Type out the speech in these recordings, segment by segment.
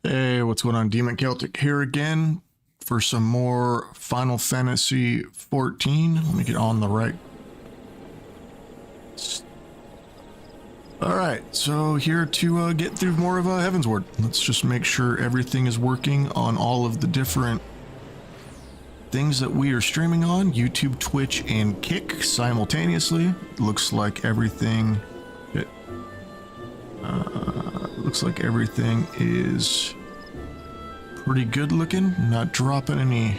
Hey, what's going on? Demon Celtic here again for some more Final Fantasy XIV. Let me get on the right. Alright, so here to get through more of Heavensward. Let's just make sure everything is working on all of the different things that we are streaming on. YouTube, Twitch, and Kick simultaneously. Looks like everything... looks like everything is pretty good looking. Not dropping any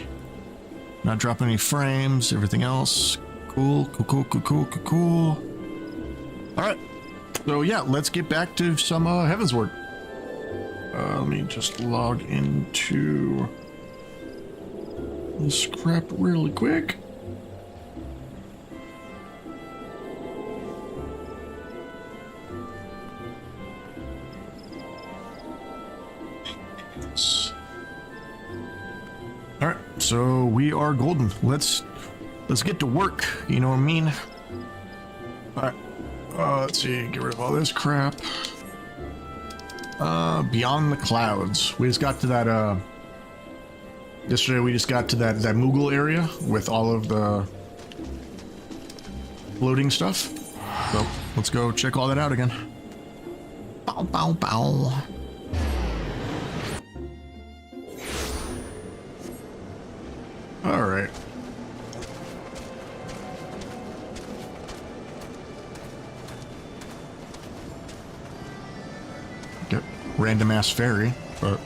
frames. Everything else cool. All right, so yeah, let's get back to some Heavensward. Let me just log into this crap really quick. All right, so we are golden. Let's get to work. You know what I mean? All right. Let's see. Get rid of all this crap. Beyond the clouds. We just got to that. Yesterday we just got to that Moogle area with all of the floating stuff. So let's go check all that out again. Bow bow bow. All right. Get random ass fairy, but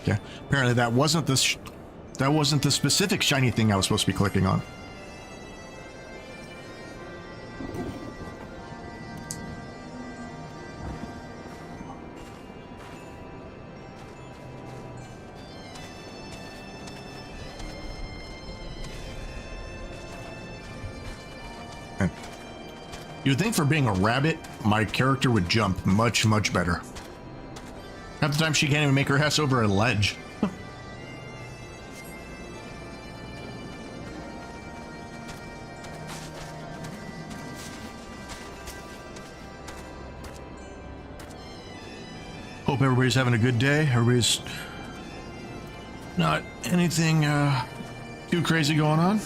yeah. Apparently that wasn't the specific shiny thing I was supposed to be clicking on. You'd think for being a rabbit, my character would jump much, much better. Half the time she can't even make her ass over a ledge. Hope everybody's having a good day. Everybody's not anything too crazy going on.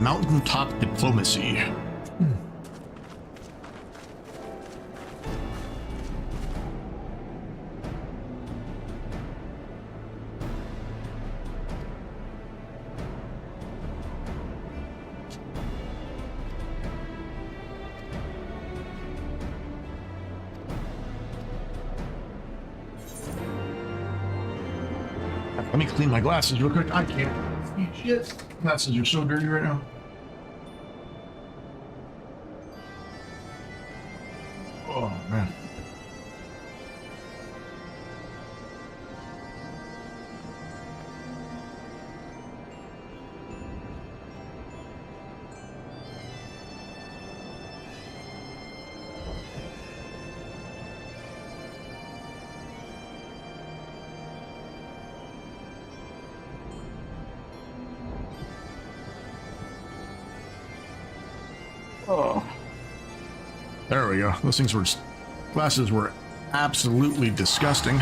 Mountaintop diplomacy. Let me clean my glasses real quick. I can't. Shit. Glasses are so dirty right now. Oh, man. Oh. There we go. Those things were... Glasses were absolutely disgusting.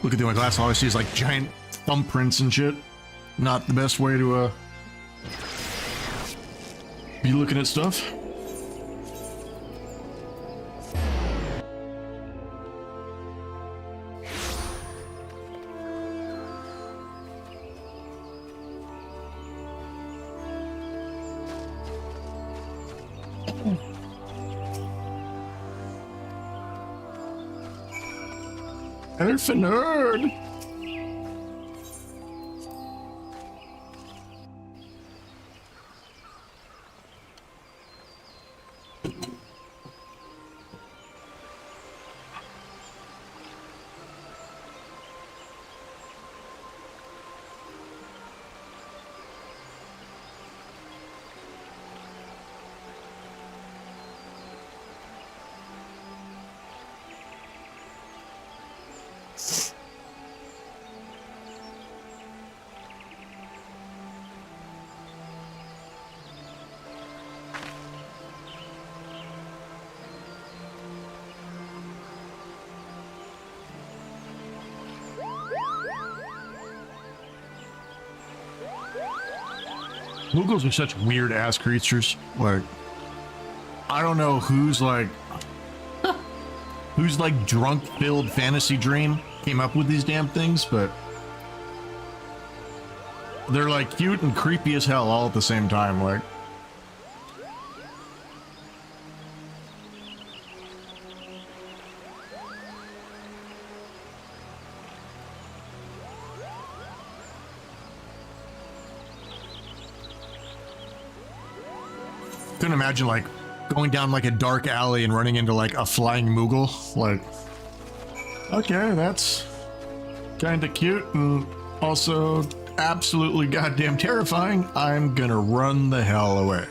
Look at the only glass, all I see is like giant thumbprints and shit. Not the best way to be looking at stuff. Heavensward. Moogles are such weird ass creatures. Like, I don't know who's like drunk filled fantasy dream came up with these damn things, but they're like cute and creepy as hell all at the same time. Like, couldn't imagine like going down like a dark alley and running into like a flying Moogle. Like, okay, that's kind of cute and also absolutely goddamn terrifying. I'm gonna run the hell away.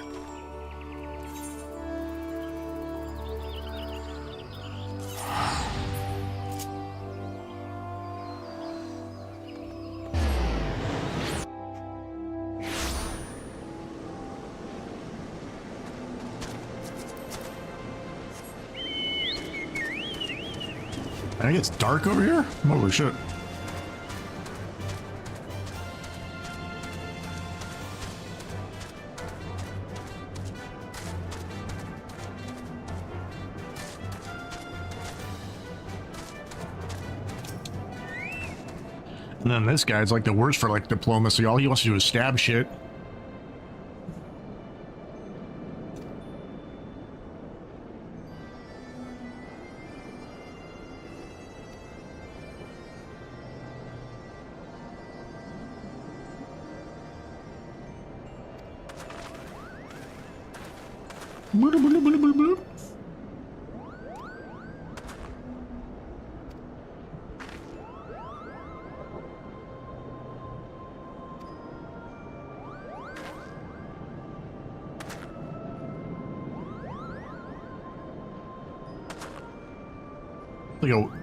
I think it's dark over here? Holy shit. And then this guy's like the worst for like diplomacy. All he wants to do is stab shit.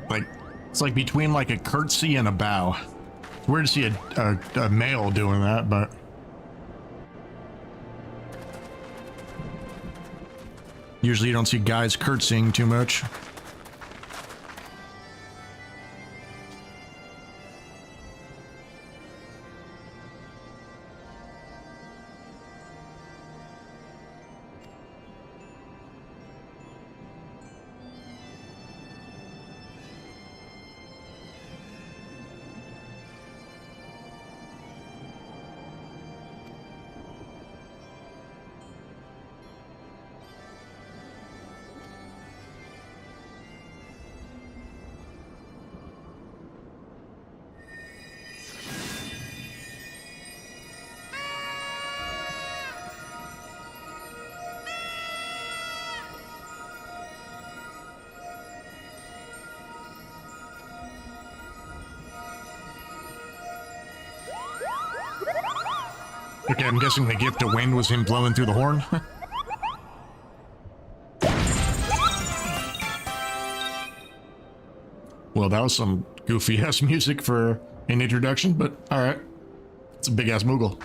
Like it's like between like a curtsy and a bow. It's weird to see a male doing that, but usually you don't see guys curtsying too much. Okay, I'm guessing the gift of wind was him blowing through the horn. Well, that was some goofy ass music for an introduction, but alright. It's a big ass Moogle.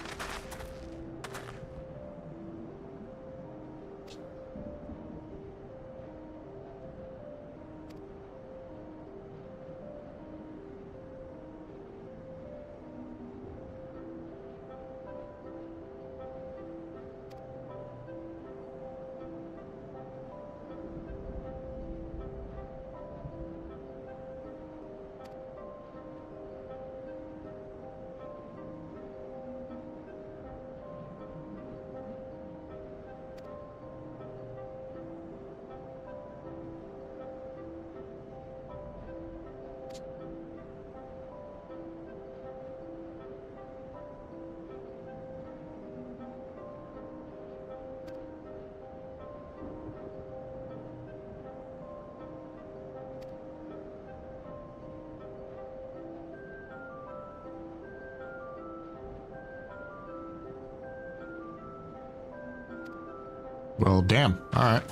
Well, damn. All right.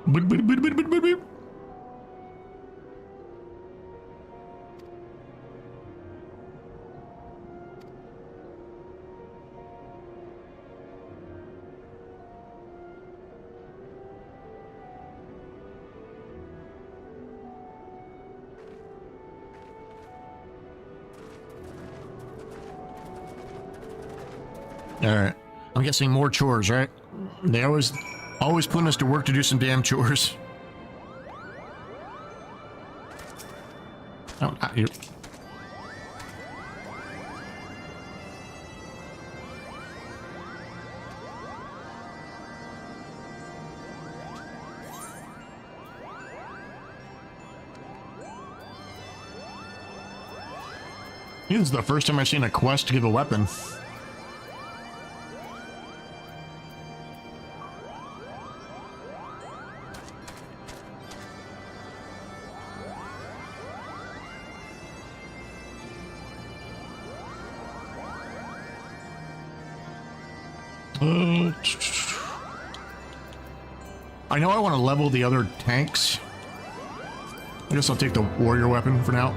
Boop, boop, boop, boop, boop, boop, boop. All right. I'm guessing more chores, right? They always putting us to work to do some damn chores. Oh, not you. This is the first time I've seen a quest to give a weapon. I know I want to level the other tanks. I guess I'll take the warrior weapon for now.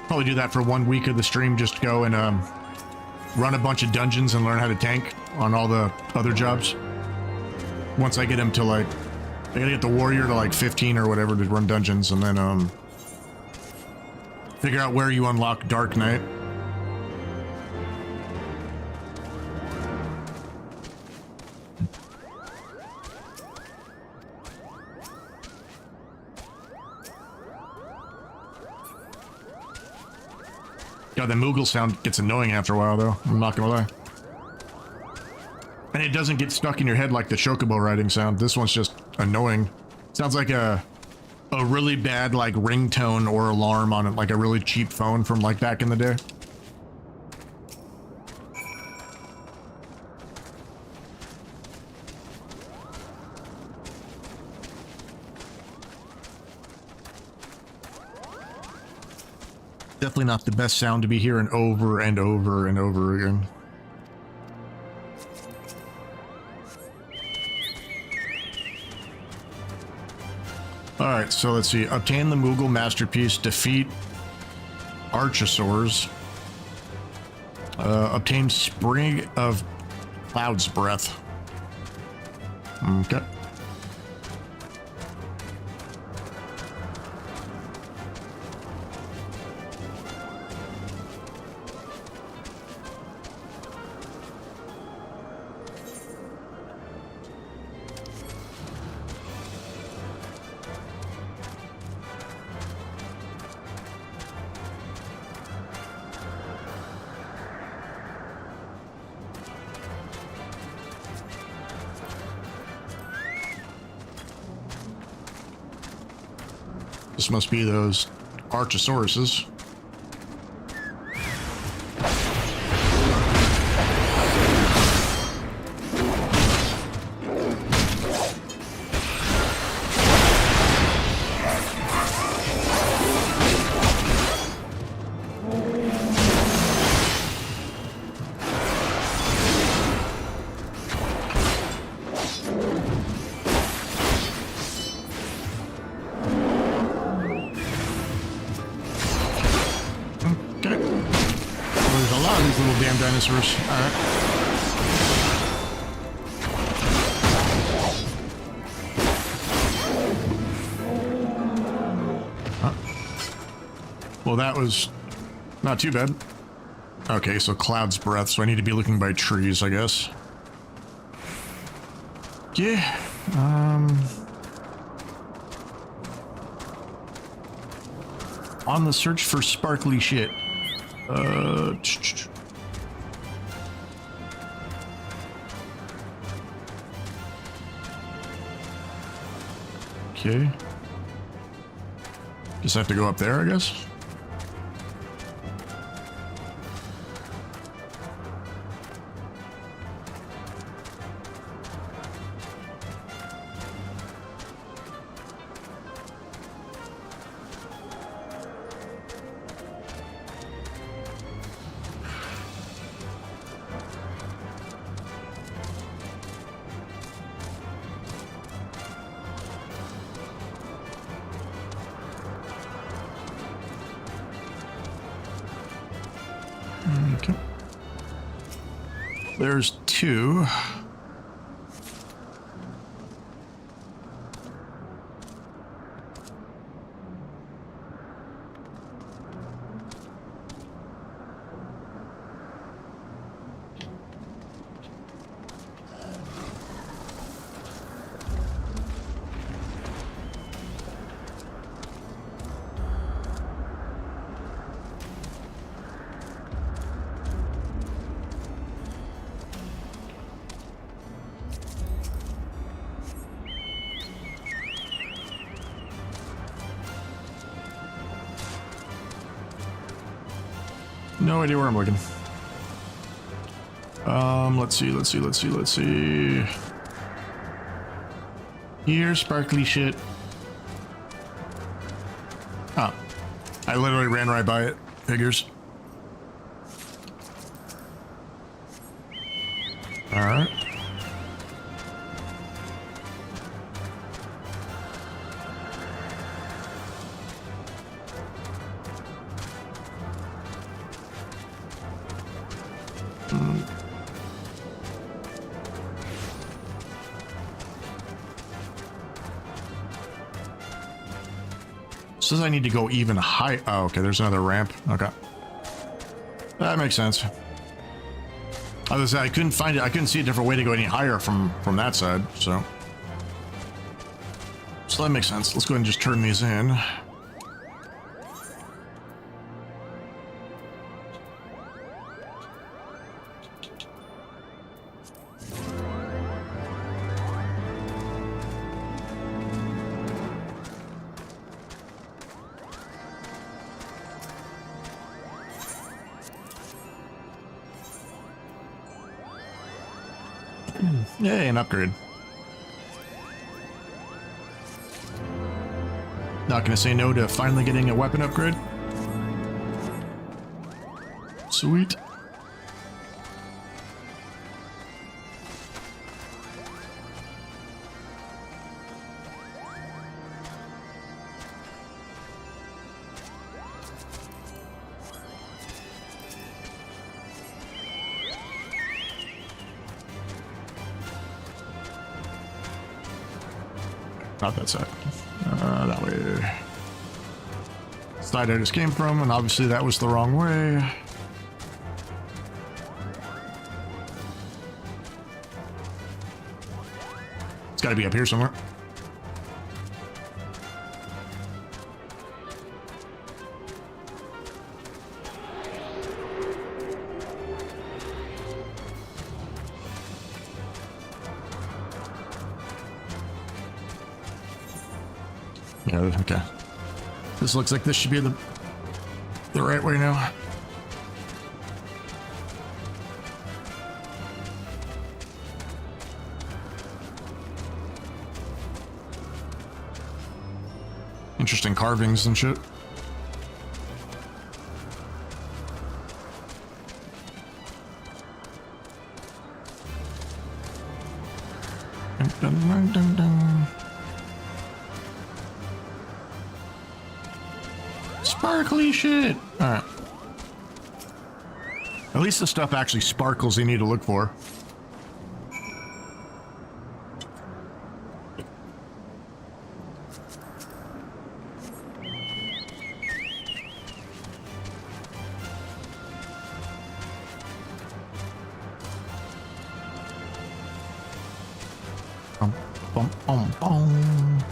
Probably do that for 1 week of the stream, just go and run a bunch of dungeons and learn how to tank on all the other jobs. Once I get him to like, I gotta get the warrior to like 15 or whatever to run dungeons, and then figure out where you unlock Dark Knight. God, the Moogle sound gets annoying after a while, though. I'm not gonna lie. And it doesn't get stuck in your head like the Chocobo riding sound. This one's just annoying. Sounds like a really bad, like, ringtone or alarm on it, like a really cheap phone from, like, back in the day. Definitely not the best sound to be hearing over and over and over again. Alright, so let's see. Obtain the Moogle Masterpiece. Defeat Archosaurs. Obtain Spring of Cloud's Breath. Okay. This must be those Archosauruses. Dinosaurs. All right. Well, that was not too bad. Okay, so Cloud's Breath, so I need to be looking by trees, I guess. Yeah. On the search for sparkly shit. Okay. Just have to go up there, I guess. Okay. There's two. No idea where I'm looking. Let's see. Here, sparkly shit. Oh. I literally ran right by it. Figures. Alright. Says I need to go even high. Oh, okay. There's another ramp. Okay. That makes sense. I was I couldn't find it. I couldn't see a different way to go any higher from that side. So that makes sense. Let's go ahead and just turn these in. Yay, an upgrade. Not gonna say no to finally getting a weapon upgrade. Sweet. Not that side. That way. Side I just came from, and obviously that was the wrong way. It's got to be up here somewhere. Yeah, okay. This looks like this should be the right way now. Interesting carvings and shit. Dun, dun, dun, dun. Sparkly shit. All right. At least the stuff actually sparkles you need to look for. Bum, bum, bum, bum.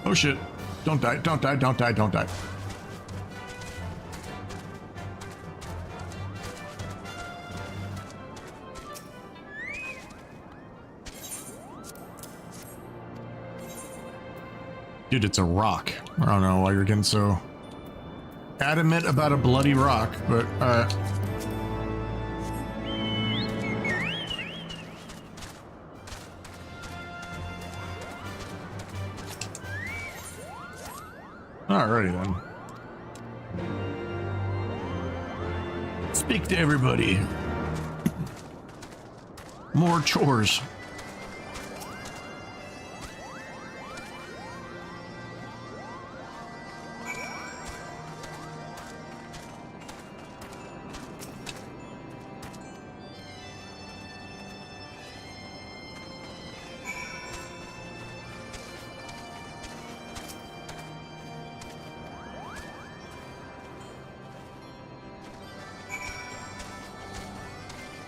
Oh shit. Don't die, don't die, don't die, don't die. Dude, it's a rock. I don't know why you're getting so adamant about a bloody rock, but alrighty then. Speak to everybody. More chores.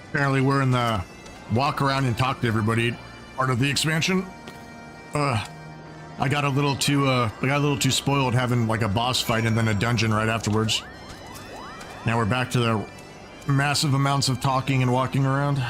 Apparently we're in the walk around and talk to everybody part of the expansion. I got a little too spoiled having like a boss fight and then a dungeon right afterwards. Now we're back to the massive amounts of talking and walking around.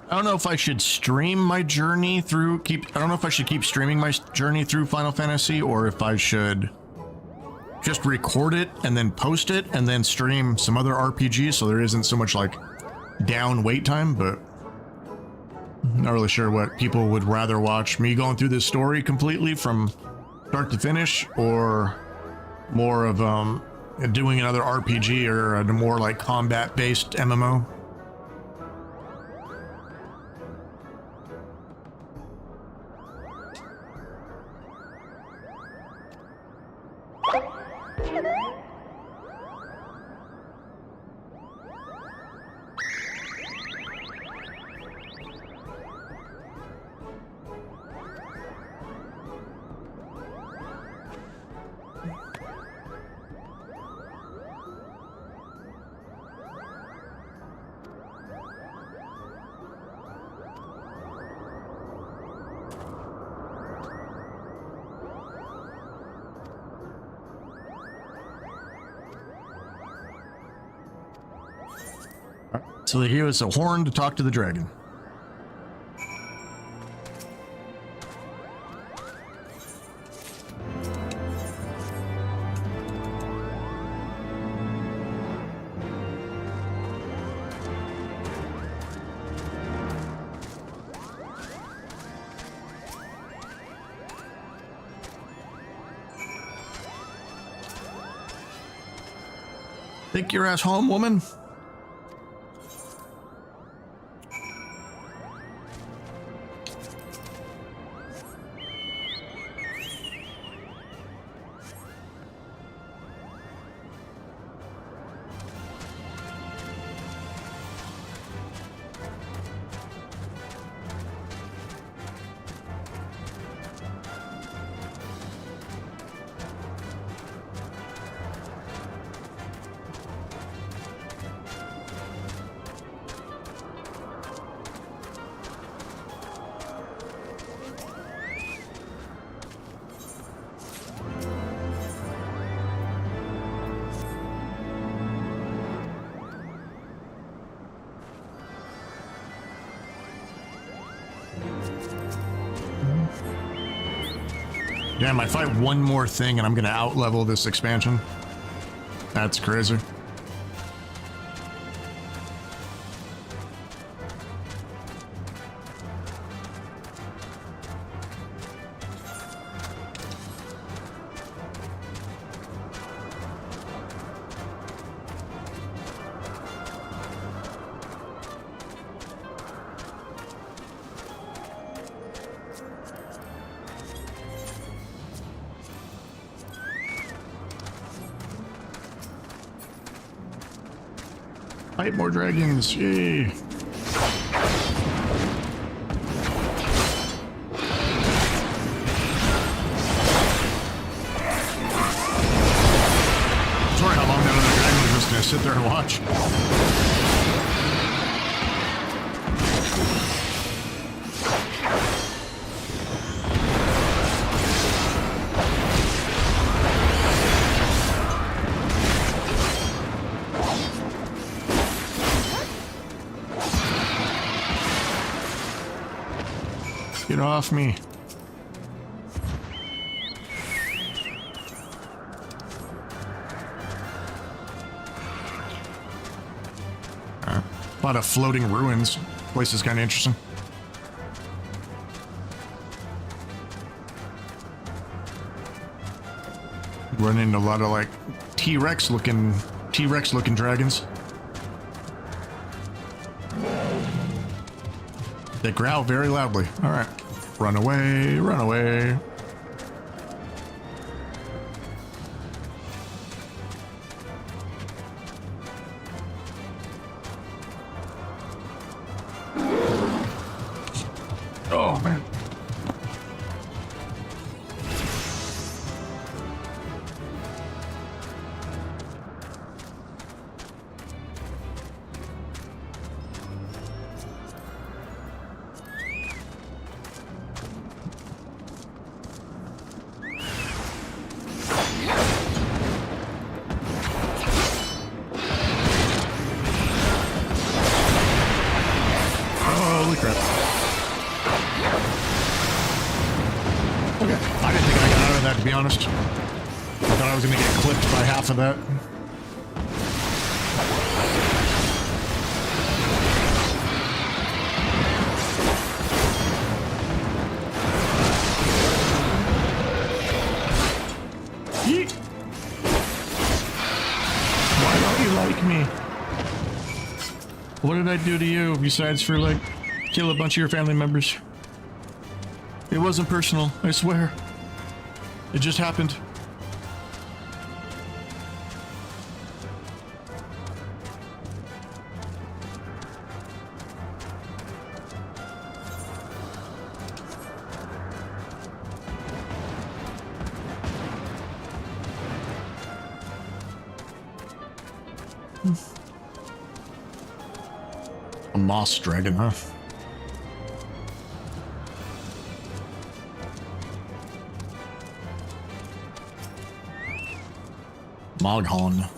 I don't know if I should stream my journey through I don't know if I should keep streaming my journey through Final Fantasy or if I should just record it and then post it and then stream some other RPGs so there isn't so much like down wait time, but I'm not really sure what people would rather watch. Me going through this story completely from start to finish or more of doing another RPG or a more like combat based MMO. So they give us a horn to talk to the dragon. Take your ass home, woman. Damn, I fight one more thing and I'm gonna out-level this expansion. That's crazy. Fight more dragons, yay! just gonna sit there and watch. Get off me. A lot of floating ruins. Place is kind of interesting. Run into a lot of like T-Rex looking dragons. They growl very loudly. All right. Run away, run away. Oh, man. Holy crap. Okay, I didn't think I got out of that, to be honest. I thought I was going to get clipped by half of that. Yeet. Why don't you like me? What did I do to you besides for, like, kill a bunch of your family members? It wasn't personal, I swear. It just happened. A moss dragon, huh? Moghorn.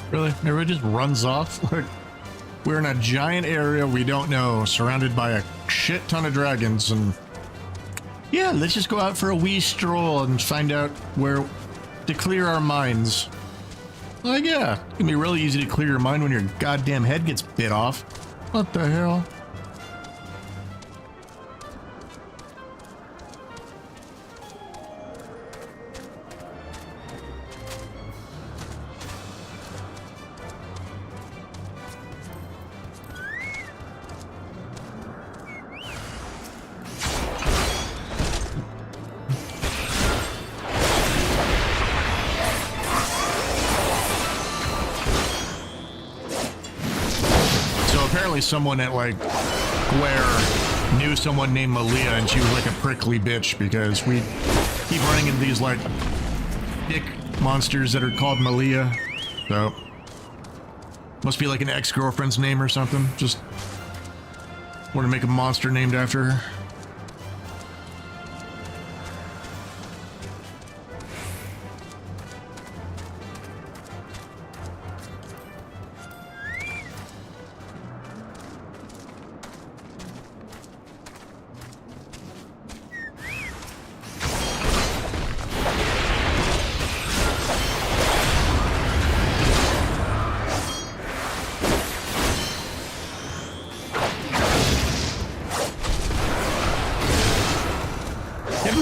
Really? Everybody just runs off? Like, we're in a giant area we don't know, surrounded by a shit ton of dragons, and yeah, let's just go out for a wee stroll and find out where to clear our minds. Like, yeah, it can be really easy to clear your mind when your goddamn head gets bit off. What the hell? Someone at like where knew someone named Malia, and she was like a prickly bitch because we keep running into these like dick monsters that are called Malia. So must be like an ex-girlfriend's name or something. Just want to make a monster named after her.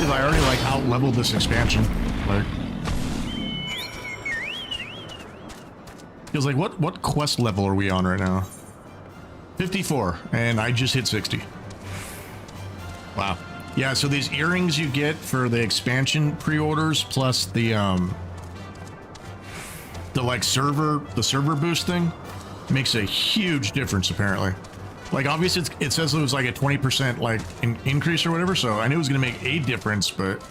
I already like out-leveled this expansion. Like, feels like what quest level are we on right now? 54, and I just hit 60. Wow. Yeah, so these earrings you get for the expansion pre-orders plus the like server boost thing makes a huge difference apparently. Like, obviously, it says it was like a 20% like increase or whatever, so I knew it was going to make a difference, but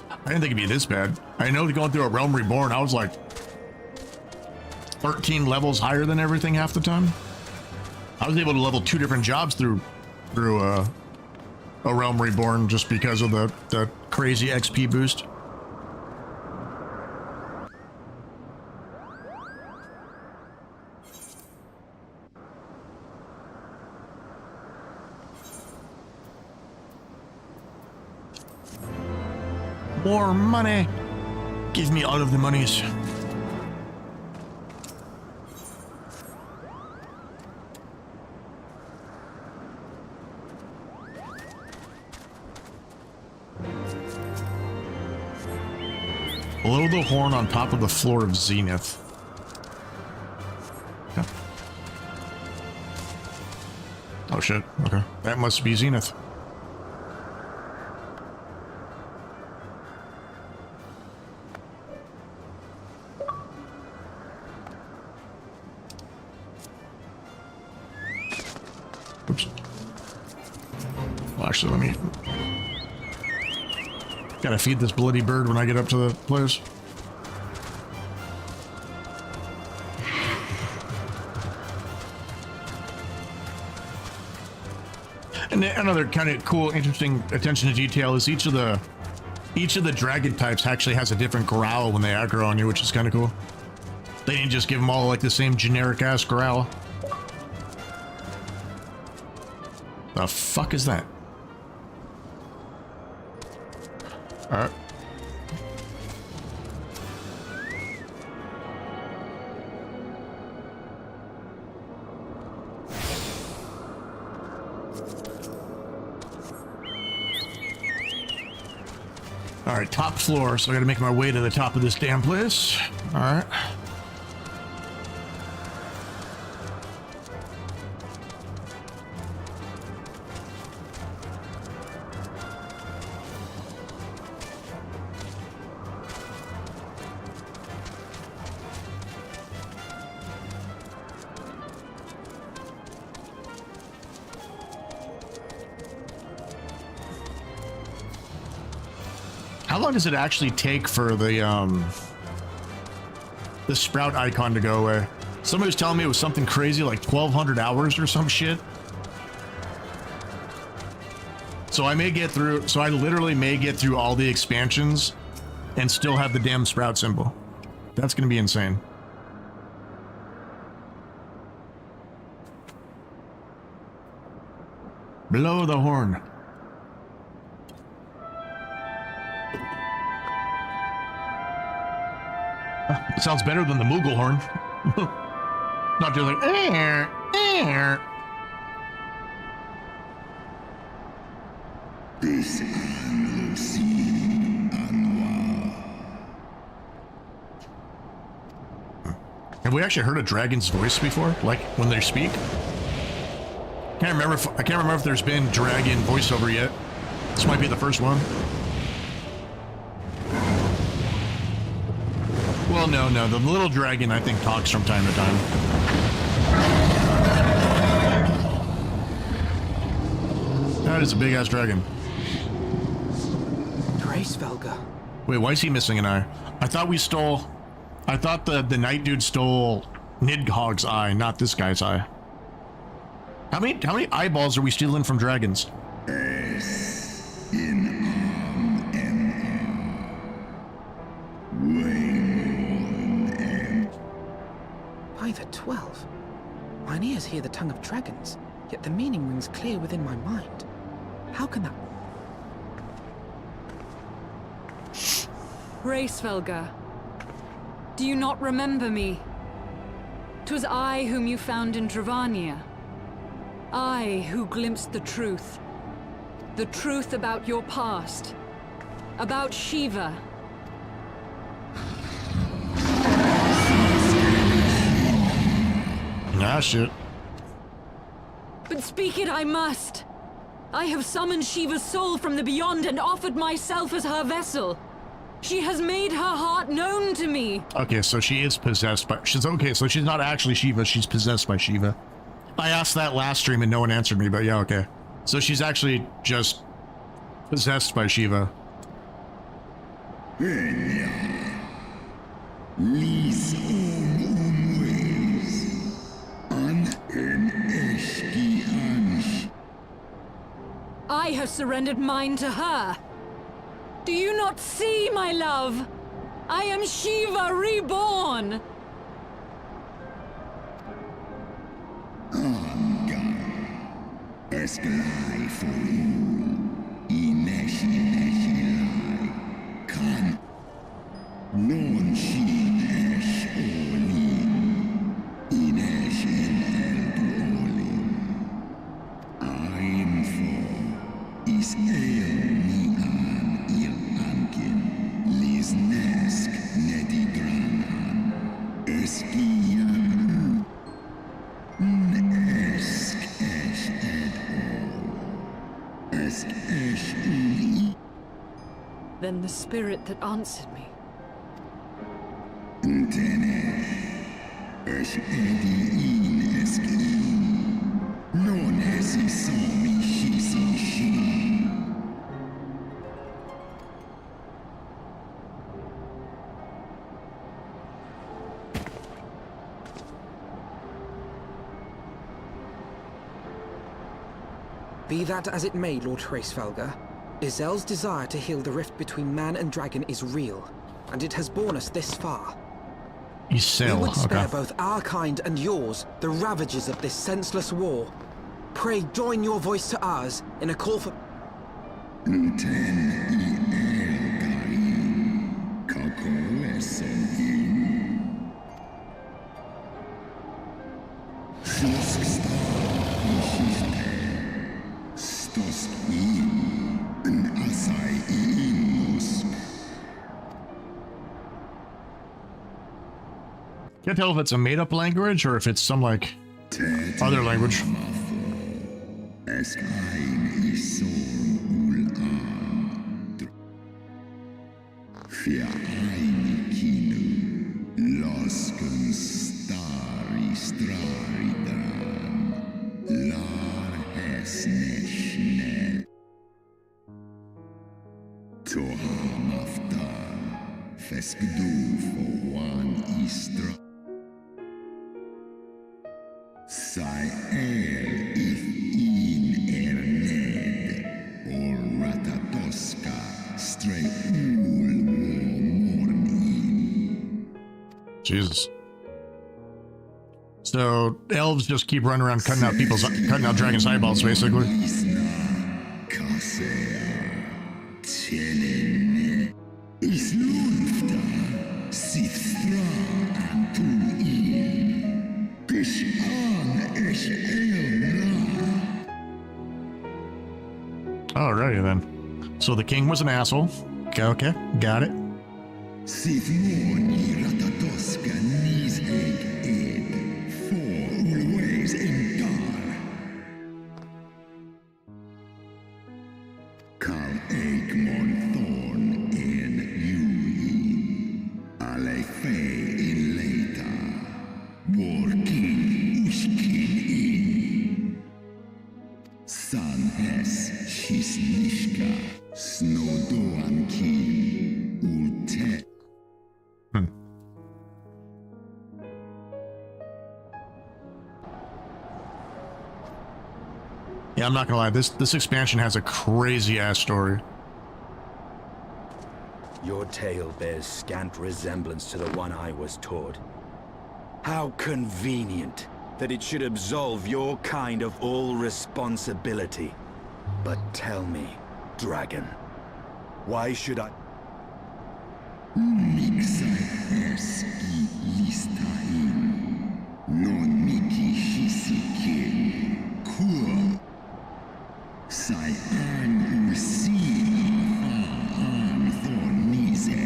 I didn't think it'd be this bad. I know going through a Realm Reborn, I was like 13 levels higher than everything half the time. I was able to level 2 different jobs through a Realm Reborn just because of the crazy XP boost. More money. Give me all of the monies. Blow the horn on top of the floor of Zenith. Yeah. Oh shit, okay. That must be Zenith. Oops. Well, actually, let me... Gotta feed this bloody bird when I get up to the place. And another kind of cool, interesting attention to detail is each of the dragon types actually has a different growl when they aggro on you, which is kind of cool. They didn't just give them all like the same generic ass growl. The fuck is that? Alright. Alright, top floor, so I gotta make my way to the top of this damn place. Alright. How long does it actually take for the sprout icon to go away? Somebody was telling me it was something crazy like 1,200 hours or some shit. So I may get through, so I literally may get through all the expansions and still have the damn sprout symbol. That's gonna be insane. Blow the horn. It sounds better than the Moogle horn. Not just like air, air. Have we actually heard a dragon's voice before? Like when they speak? I can't remember if there's been dragon voiceover yet. This might be the first one. Well, no, the little dragon I think talks from time to time. That is a big-ass dragon. Heavensward. Wait, why is he missing an eye? I thought we stole... I thought the night dude stole Nidhogg's eye, not this guy's eye. How many eyeballs are we stealing from dragons? By the 12. Mine ears hear the tongue of dragons, yet the meaning rings clear within my mind. How can that... Heavensward, do you not remember me? 'Twas I whom you found in Dravania. I who glimpsed the truth. The truth about your past. About Shiva. Ah, shit. But speak it I must. I have summoned Shiva's soul from the beyond and offered myself as her vessel. She has made her heart known to me. Okay, so she is possessed by... so she's not actually Shiva, she's possessed by Shiva. I asked that last stream and no one answered me, but yeah, okay. So she's actually just possessed by Shiva. I have surrendered mine to her. Do you not see, my love? I am Shiva reborn. Then the spirit that answered me. Be that as it may, Lord Heavensward, Izel's desire to heal the rift between man and dragon is real, and it has borne us this far. Isel, we would spare okay. both our kind and yours the ravages of this senseless war. Pray join your voice to ours in a call for... Can't tell if it's a made-up language or if it's some, like, other language. Jesus. So elves just keep running around cutting out dragons' eyeballs, basically. Alrighty then. So the king was an asshole. Okay, got it. Sanhes Shisnishka Snowdoanki Ute. Yeah, I'm not gonna lie, this expansion has a crazy ass story. Your tale bears scant resemblance to the one I was taught. How convenient that it should absolve your kind of all responsibility. But tell me, dragon, why should I... Mixaeski listain. Non miki shisike. Kur. Sai an usi an thornize.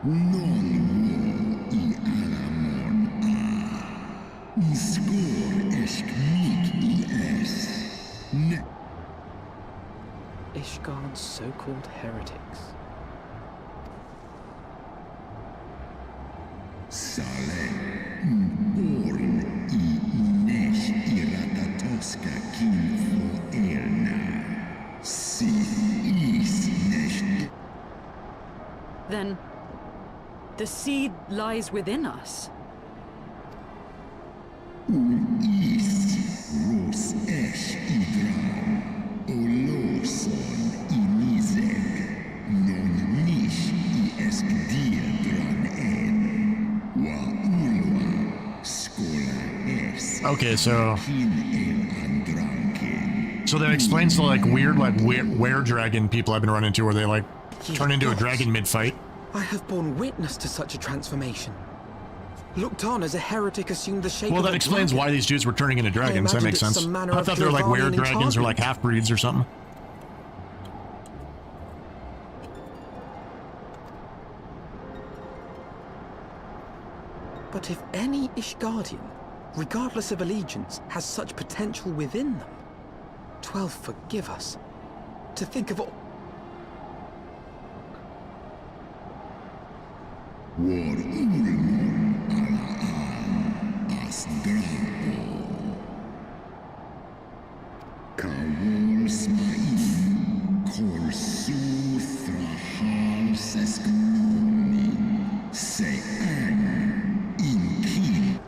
Non wo I alamon a. Skor esk mik I es. Ne. Ishgard's so-called heretics. Sale, born I nesh iratatoska kinfo erna. Sith is nesh. Then, the seed lies within us. Is ros esh idram. Oloson inizek. Non nish I esk diadran en. Wa ulwa skola es. Okay, so Kin el andranken. that explains the like weird like were dragon people I've been running into where they like turn into a dragon mid-fight. I have borne witness to such a transformation. Looked on as a heretic assumed the shape Well, of that a explains dragon. why these dudes were turning into dragons. That imagined makes it's sense. some manner I of thought they were like were Dravanian dragons or like enchantment. half-breeds or something. But if any Ishgardian, regardless of allegiance, has such potential within them, 12 forgive us. To think of all... War ulmon alaan as drapo. Kawol smain kol su thrahal seskmoni. Se an in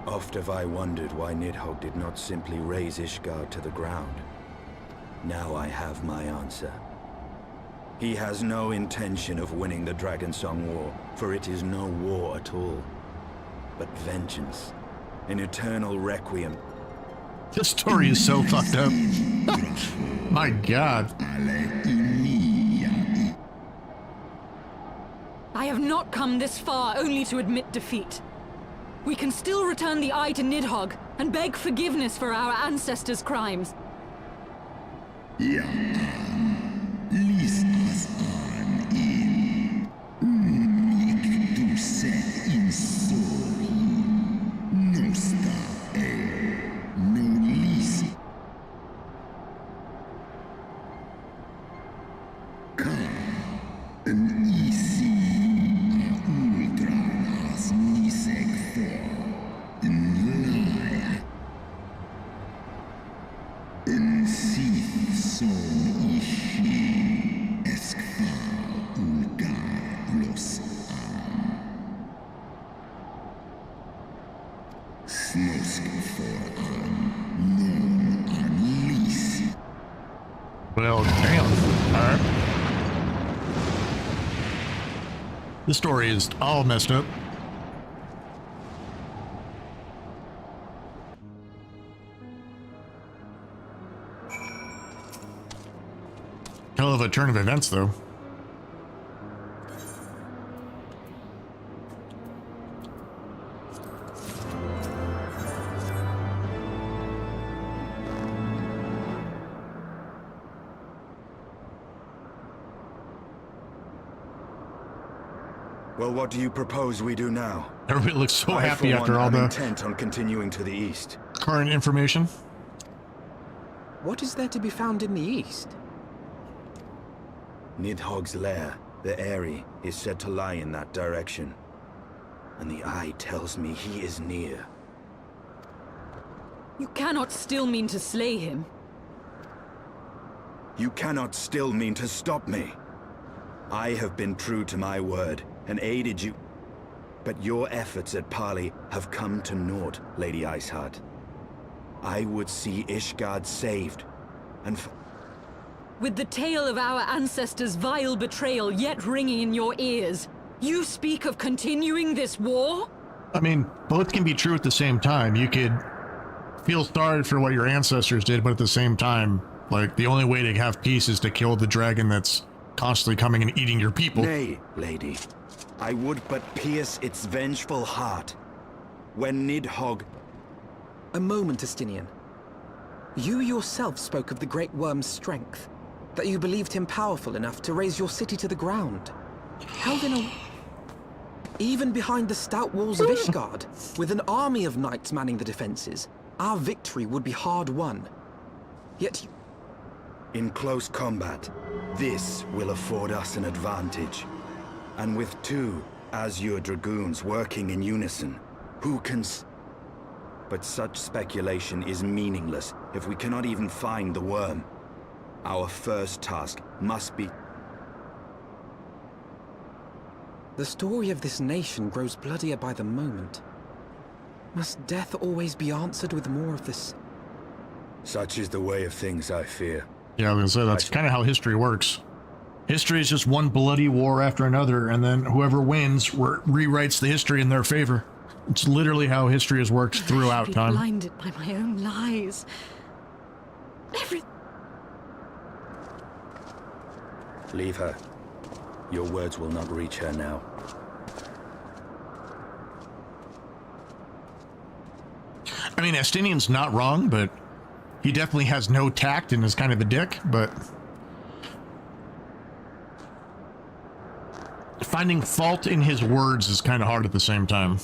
Oft have I wondered why Nidhogg did not simply raze Ishgard to the ground. Now I have my answer. He has no intention of winning the Dragonsong War, for it is no war at all, but vengeance, an eternal requiem. This story is so fucked up. My God. I have not come this far only to admit defeat. We can still return the eye to Nidhogg and beg forgiveness for our ancestors' crimes. Lis as an in. Mik du set in sori. Nosta no lis. Ka an isi a ultran as nisek for. Nlai. En sith son ishi eskfa ulgar los am. Snosk for non unleash. Well, damn. All right. This story is all messed up. Hell of a turn of events, though. Well, what do you propose we do now? Everybody looks so I, happy for after one, all am the intent on continuing to the east. current information. What is there to be found in the east? Nidhogg's lair, the Eyrie, is said to lie in that direction. And the eye tells me he is near. You cannot still mean to slay him. You cannot still mean to stop me. I have been true to my word and aided you. But your efforts at parley have come to naught, Lady Iceheart. I would see Ishgard saved, and With the tale of our ancestors' vile betrayal yet ringing in your ears, you speak of continuing this war? I mean, both can be true at the same time. You could feel sorry for what your ancestors did, but at the same time, like, the only way to have peace is to kill the dragon that's constantly coming and eating your people. Nay, lady. I would but pierce its vengeful heart. When Nidhogg... A moment, Estinian. You yourself spoke of the Great Worm's strength, that you believed him powerful enough to raise your city to the ground. Held in a... Even behind the stout walls of Ishgard, with an army of knights manning the defenses, our victory would be hard won. Yet you... In close combat, this will afford us an advantage. And with two Azure Dragoons working in unison, who can... But such speculation is meaningless if we cannot even find the worm. Our first task must be... The story of this nation grows bloodier by the moment. Must death always be answered with more of this? Such is the way of things, I fear. Yeah, I was gonna say, that's kind of how history works. History is just one bloody war after another, and then whoever wins rewrites the history in their favor. It's literally how history has worked throughout time. Blinded by my own lies. Leave her. Your words will not reach her now. I mean, Estinian's not wrong, but he definitely has no tact and is kind of a dick, but... finding fault in his words is kind of hard at the same time.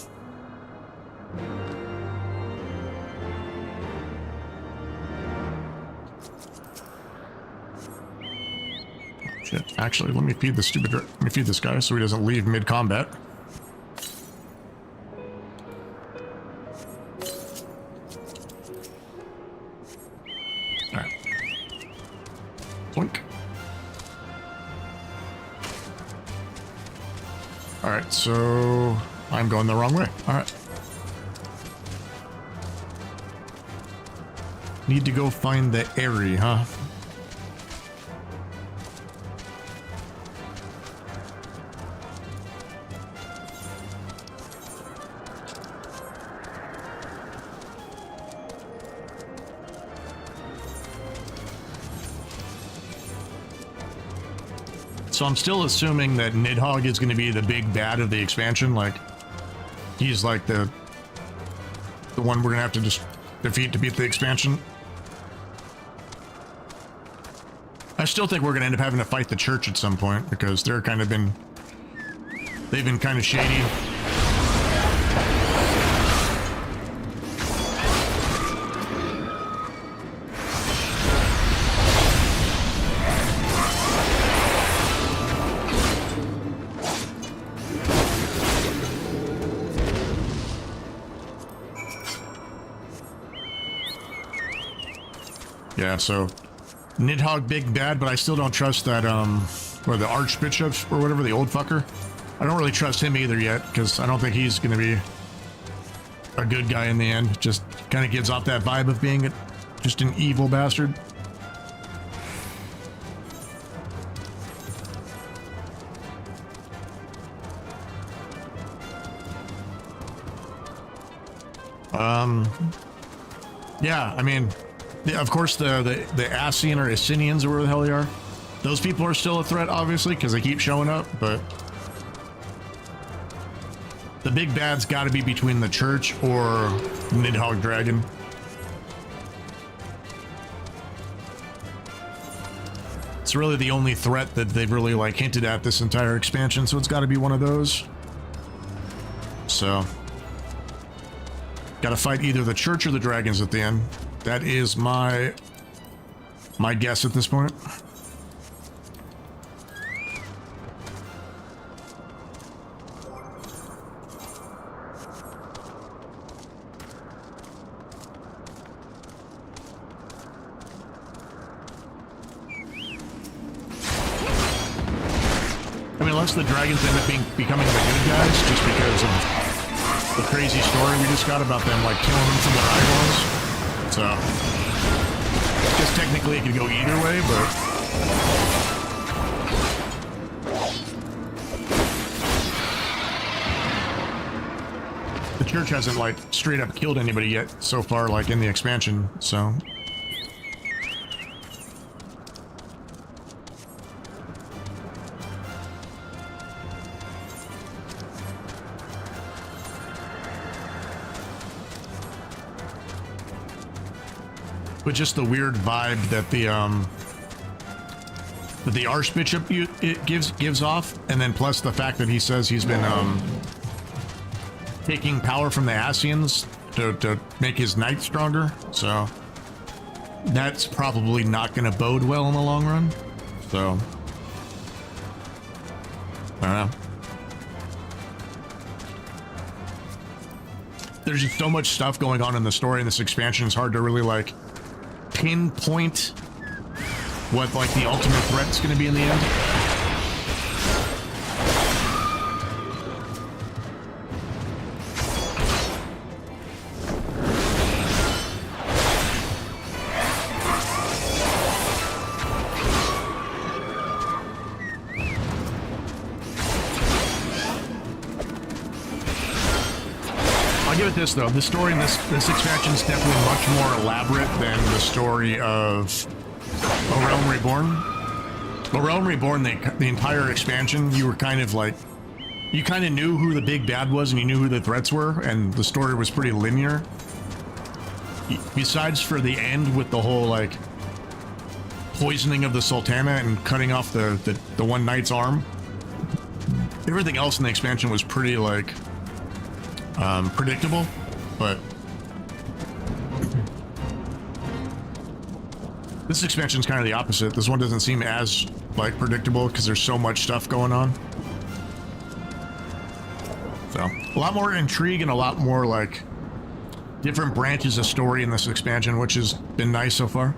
Shit. Actually, let me feed this guy so he doesn't leave mid-combat. Alright. Blink. Alright, so I'm going the wrong way. Alright. Need to go find the Airy, huh? So I'm still assuming that Nidhogg is going to be the big bad of the expansion. Like, he's like the one we're going to have to just defeat to beat the expansion. I still think we're going to end up having to fight the church at some point because they've been kind of shady. Yeah, so Nidhogg big bad, but I still don't trust that or the archbishop or whatever, the old fucker. I don't really trust him either yet because I don't think he's gonna be a good guy in the end. Just kind of gives off that vibe of being just an evil bastard. Yeah, I mean, yeah, of course the Ascian or Asinians or whatever the hell they are, those people are still a threat, obviously, because they keep showing up, but the big bad's got to be between the church or Nidhogg Dragon. It's really the only threat that they've really like hinted at this entire expansion, so it's got to be one of those. So gotta fight either the church or the dragons at the end. That is my guess at this point. unless the dragons end up becoming the good guys, just because of the crazy story we just got about them, like, killing them from their eyeballs. So, I guess technically it could go either way, but... The church hasn't, like, straight up killed anybody yet so far, like, in the expansion, so... But just the weird vibe that the Archbishop gives off, and then plus the fact that he says he's been taking power from the Asians to make his knights stronger, so that's probably not going to bode well in the long run. So I don't know. There's just so much stuff going on in the story in this expansion. It's hard to really like pinpoint what like the ultimate threat's going to be in the end. I'll give it this though, the story in this expansion is definitely much more elaborate than the story of A Realm Reborn. A Realm Reborn, the entire expansion, you were kind of like, you kind of knew who the big bad was and you knew who the threats were, and the story was pretty linear. Besides for the end with the whole like poisoning of the Sultana and cutting off the one knight's arm, everything else in the expansion was pretty like predictable, but this expansion is kind of the opposite. This one doesn't seem as like predictable because there's so much stuff going on. So a lot more intrigue and a lot more like different branches of story in this expansion, which has been nice so far.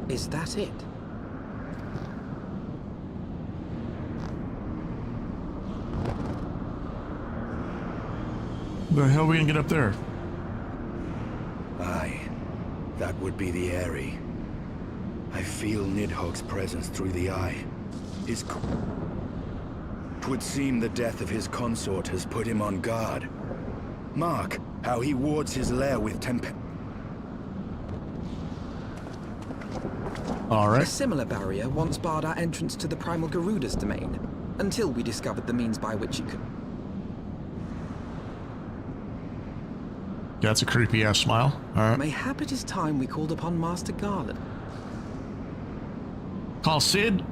Is that it? The hell we can get up there? Aye, that would be the Eyrie. I feel Nidhogg's presence through the eye. Twould seem the death of his consort has put him on guard. Mark how he wards his lair with All right. A similar barrier once barred our entrance to the Primal Garuda's domain, until we discovered the means by which it could... Yeah, that's a creepy ass smile. All right. Mayhap it is time we called upon Master Garland. Call Sid.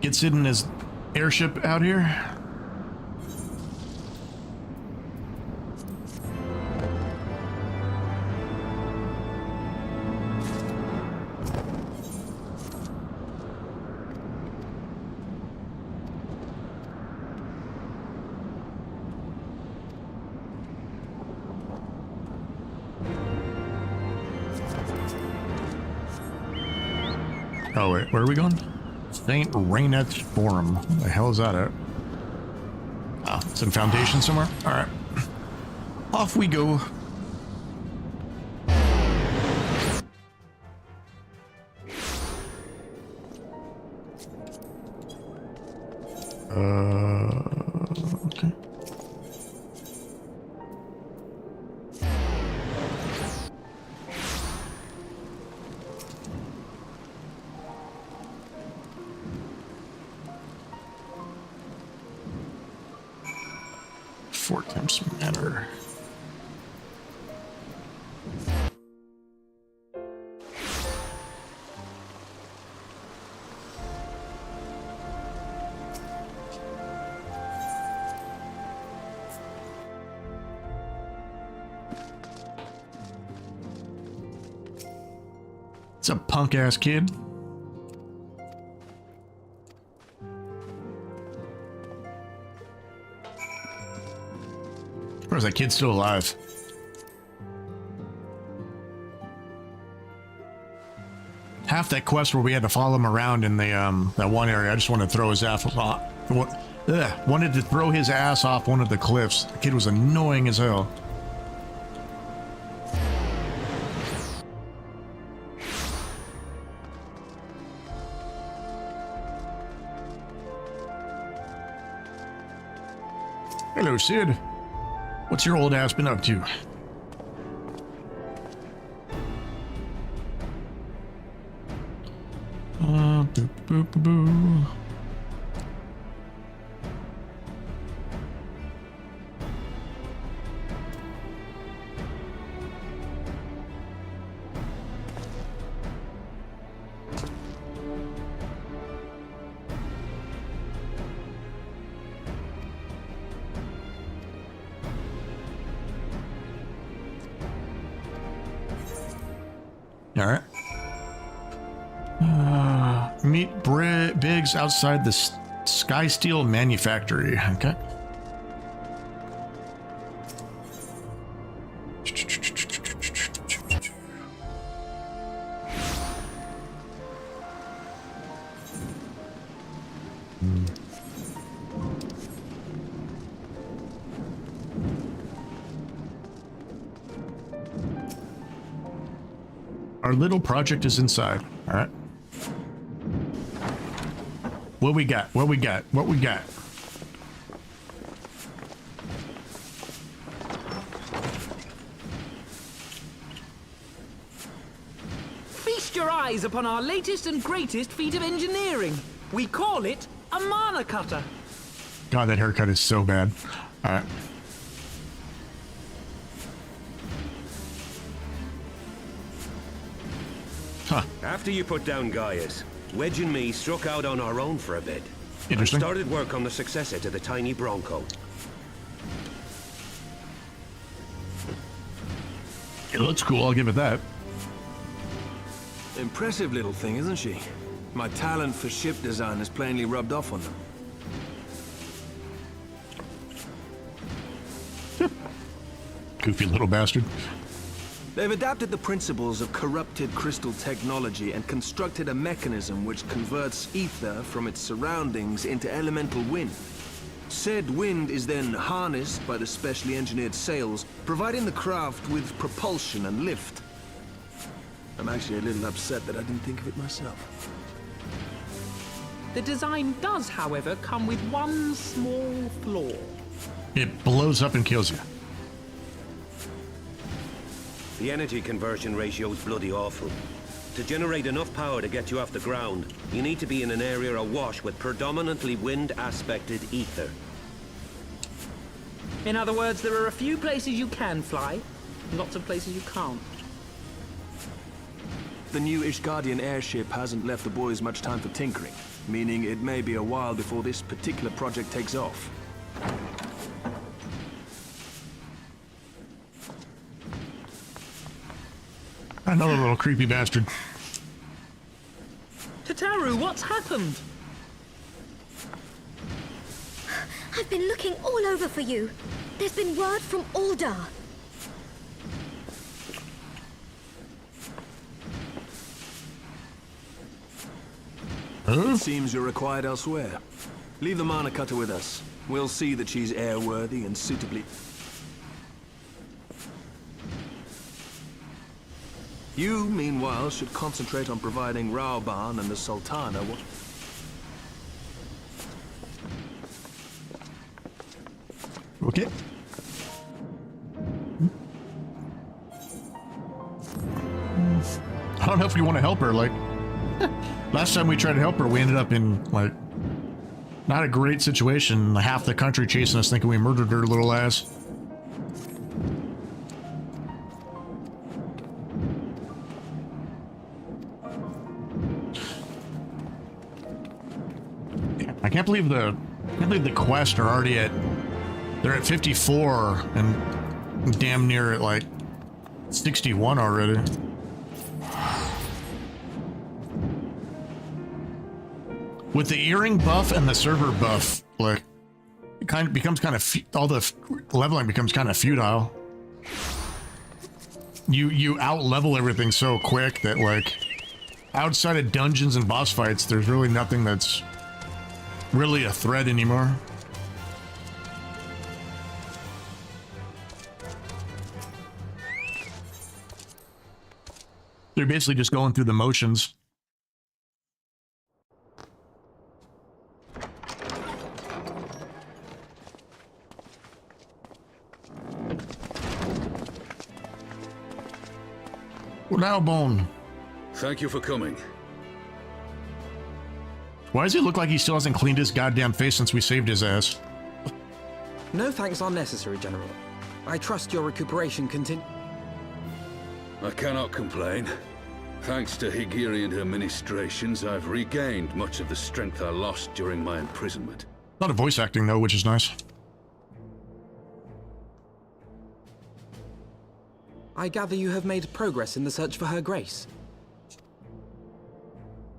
Get Sid in his airship out here. Oh wait, where are we going? St. Raynet's Forum. What the hell is that at? Oh, it's in Foundation somewhere? Alright. Off we go. Okay. Fort Temps Manor. It's a punk ass kid. Or is that kid still alive? half that quest where we had to follow him around in the that one area. I just wanted to throw his ass off. Wanted to throw his ass off one of the cliffs. The kid was annoying as hell. Hello, Sid. What's your old ass been up to? Boop, boop, boop, boop. All right. Meet Biggs outside the Sky Steel Manufactory. Okay. Our little project is inside. All right. What we got? What we got? What we got? Feast your eyes upon our latest and greatest feat of engineering. We call it a mana cutter. God, that haircut is so bad. All right. Huh. After you put down Gaius, Wedge and me struck out on our own for a bit. Interesting. And started work on the successor to the tiny Bronco. It looks cool, I'll give it that. Impressive little thing, isn't she? My talent for ship design has plainly rubbed off on them. Goofy little bastard. They've adapted the principles of corrupted crystal technology and constructed a mechanism which converts ether from its surroundings into elemental wind. Said wind is then harnessed by the specially engineered sails, providing the craft with propulsion and lift. I'm actually a little upset that I didn't think of it myself. The design does, however, come with one small flaw. It blows up and kills you. The energy conversion ratio is bloody awful. To generate enough power to get you off the ground, you need to be in an area awash with predominantly wind-aspected ether. In other words, there are a few places you can fly, lots of places you can't. The new Ishgardian airship hasn't left the boys much time for tinkering, meaning it may be a while before this particular project takes off. Another little creepy bastard. Tataru, what's happened? I've been looking all over for you. There's been word from Aldar. Huh? It seems you're required elsewhere. Leave the mana cutter with us. We'll see that she's airworthy and suitably... You, meanwhile, should concentrate on providing Raoban and the Sultana what... Okay. I don't know if we want to help her. Like, last time we tried to help her, we ended up in, like, not a great situation. Half the country chasing us thinking we murdered her little ass. I can't believe the quests are already at, they're at 54 and damn near at like 61 already. With the earring buff and the server buff, like, it kind of becomes kind of, all the leveling becomes kind of futile. You out level everything so quick that, like, outside of dungeons and boss fights, there's really nothing that's really a threat anymore. They're basically just going through the motions. Well, now, Bone. Thank you for coming. Why does he look like he still hasn't cleaned his goddamn face since we saved his ass? No thanks are necessary, General. I trust your recuperation I cannot complain. Thanks to Higiri and her ministrations, I've regained much of the strength I lost during my imprisonment. A lot of voice acting, though, which is nice. I gather you have made progress in the search for Her Grace.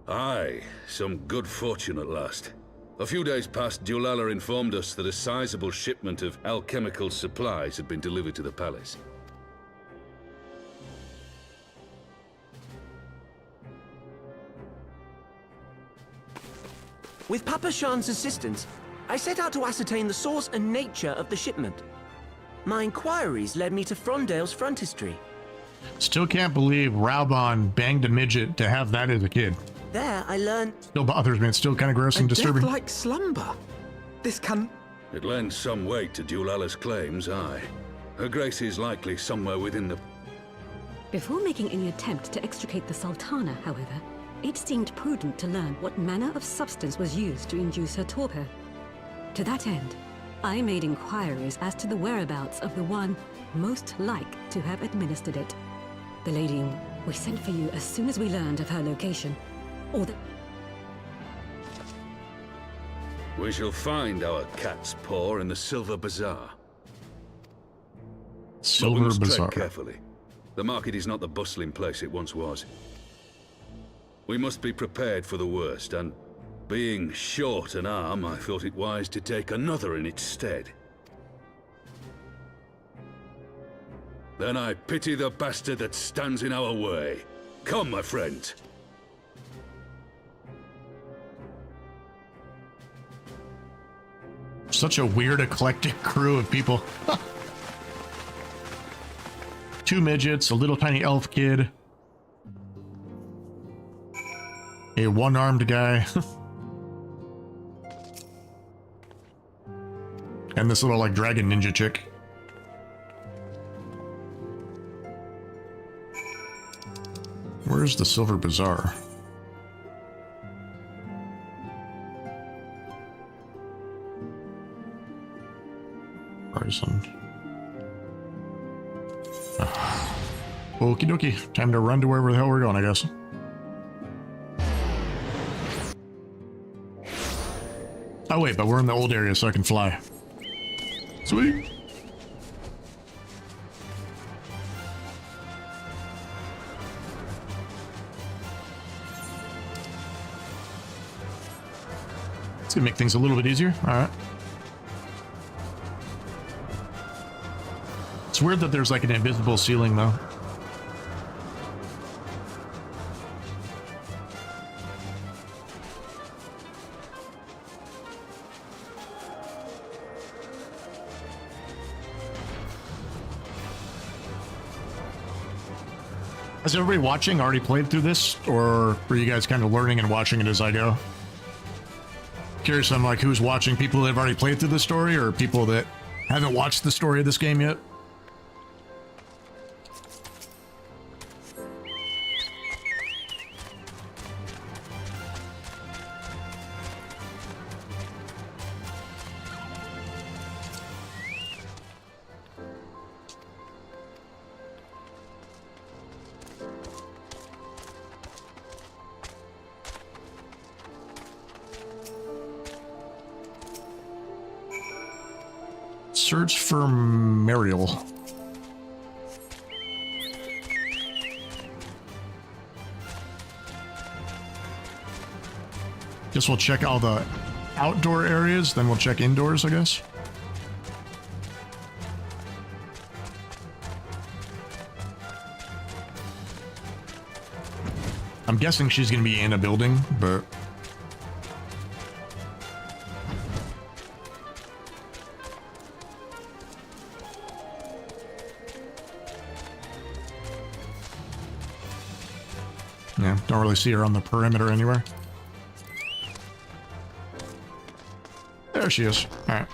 Aye, some good fortune at last. A few days past, Dulala informed us that a sizable shipment of alchemical supplies had been delivered to the palace. With Papa Shan's assistance, I set out to ascertain the source and nature of the shipment. My inquiries led me to Frondale's frontistery. Still can't believe Raubon banged a midget to have that as a kid. There, I learned... Still bothers me. It's still kind of gross and disturbing. Death-like slumber. This can... It lends some weight to Dulala's claims, aye. Her Grace is likely somewhere within the... Before making any attempt to extricate the Sultana, however, it seemed prudent to learn what manner of substance was used to induce her torpor. To that end, I made inquiries as to the whereabouts of the one most like to have administered it. The lady we sent for you as soon as we learned of her location. Or the... We shall find our cat's paw in the Silver Bazaar. But we must tread carefully. The market is not the bustling place it once was. We must be prepared for the worst, and being short an arm, I thought it wise to take another in its stead. Then I pity the bastard that stands in our way. Come, my friend. Such a weird, eclectic crew of people. Two midgets, a little tiny elf kid, a one-armed guy, and this little, like, dragon ninja chick. Where's the Silver Bazaar? Horizon. Okie dokie. Time to run to wherever the hell we're going, I guess. Oh wait, but we're in the old area, so I can fly. Sweet. It's gonna make things a little bit easier. All right. It's weird that there's like an invisible ceiling, though. Has everybody watching already played through this, or were you guys kind of learning and watching it as I go? Curious, I'm like, who's watching? People that have already played through the story, or people that haven't watched the story of this game yet? Search for Mariel. Guess we'll check all the outdoor areas, then we'll check indoors, I guess. I'm guessing she's going to be in a building, but... yeah, don't really see her on the perimeter anywhere. There she is. All right.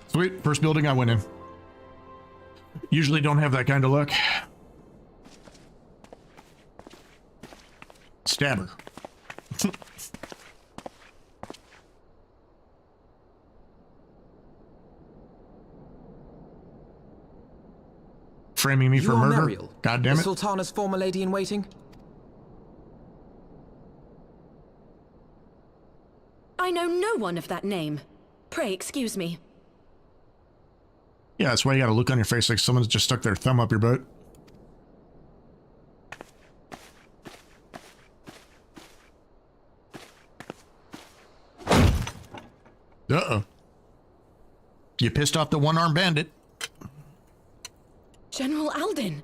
Sweet. First building I went in. Usually don't have that kind of luck. Stab her. Framing me for murder? Muriel, God damn the it. Sultana's former lady in waiting? I know no one of that name. Pray excuse me. Yeah, that's why you gotta look on your face like someone's just stuck their thumb up your butt. Uh-oh. You pissed off the one-armed bandit. General Alden.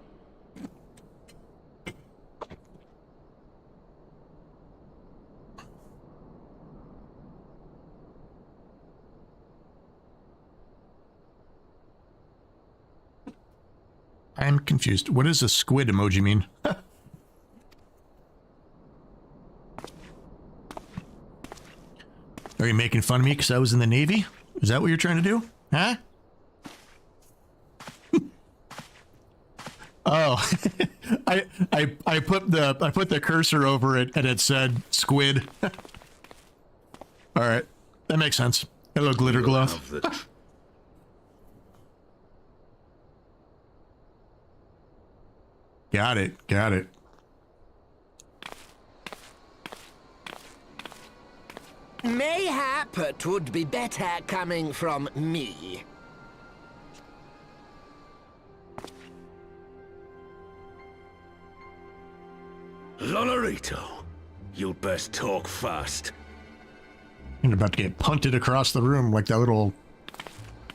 I'm confused. What does the squid emoji mean? Are you making fun of me because I was in the Navy? Is that what you're trying to do? Huh? Oh, I put the cursor over it and it said squid. All right, that makes sense. Hello, glitter glove. Got it. Got it. Mayhap it would be better coming from me. Lolarito, you'd best talk fast. You're about to get punted across the room like that little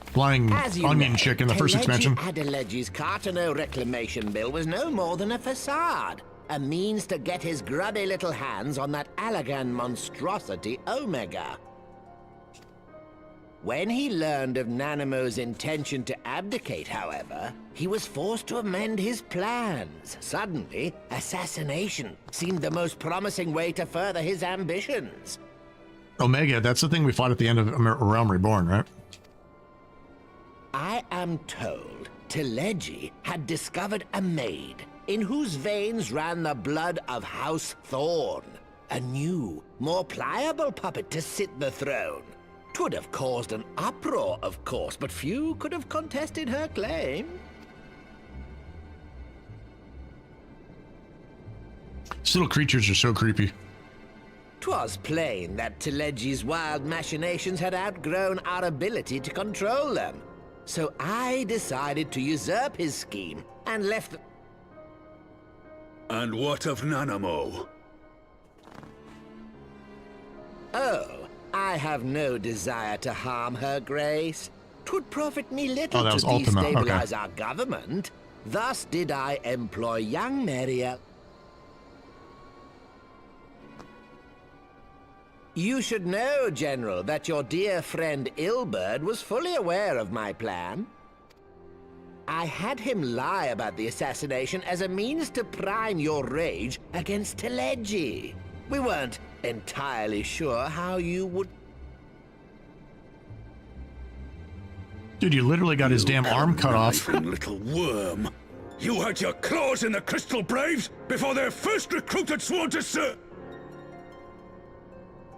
flying onion chick in the first expansion. Adelegi's Cartano reclamation bill was no more than a facade. A means to get his grubby little hands on that Allagan monstrosity Omega. When he learned of Nanamo's intention to abdicate, however, he was forced to amend his plans. Suddenly, assassination seemed the most promising way to further his ambitions. Omega, that's the thing we fought at the end of Realm Reborn, right? I am told Teleji had discovered a maid in whose veins ran the blood of House Thorn. A new, more pliable puppet to sit the throne. 'Twould have caused an uproar, of course, but few could have contested her claim. These little creatures are so creepy. 'Twas plain that Teleji's wild machinations had outgrown our ability to control them. So I decided to usurp his scheme and left... And what of Nanamo? Oh, I have no desire to harm her grace. 'Twould profit me little to destabilize our government. Thus did I employ young Muriel. You should know, General, that your dear friend Ilberd was fully aware of my plan. I had him lie about the assassination as a means to prime your rage against Teleji. We weren't entirely sure how you would... Dude, you literally got his damn arm cut off. Little worm. You had your claws in the Crystal Braves before their first recruited sworn to serve.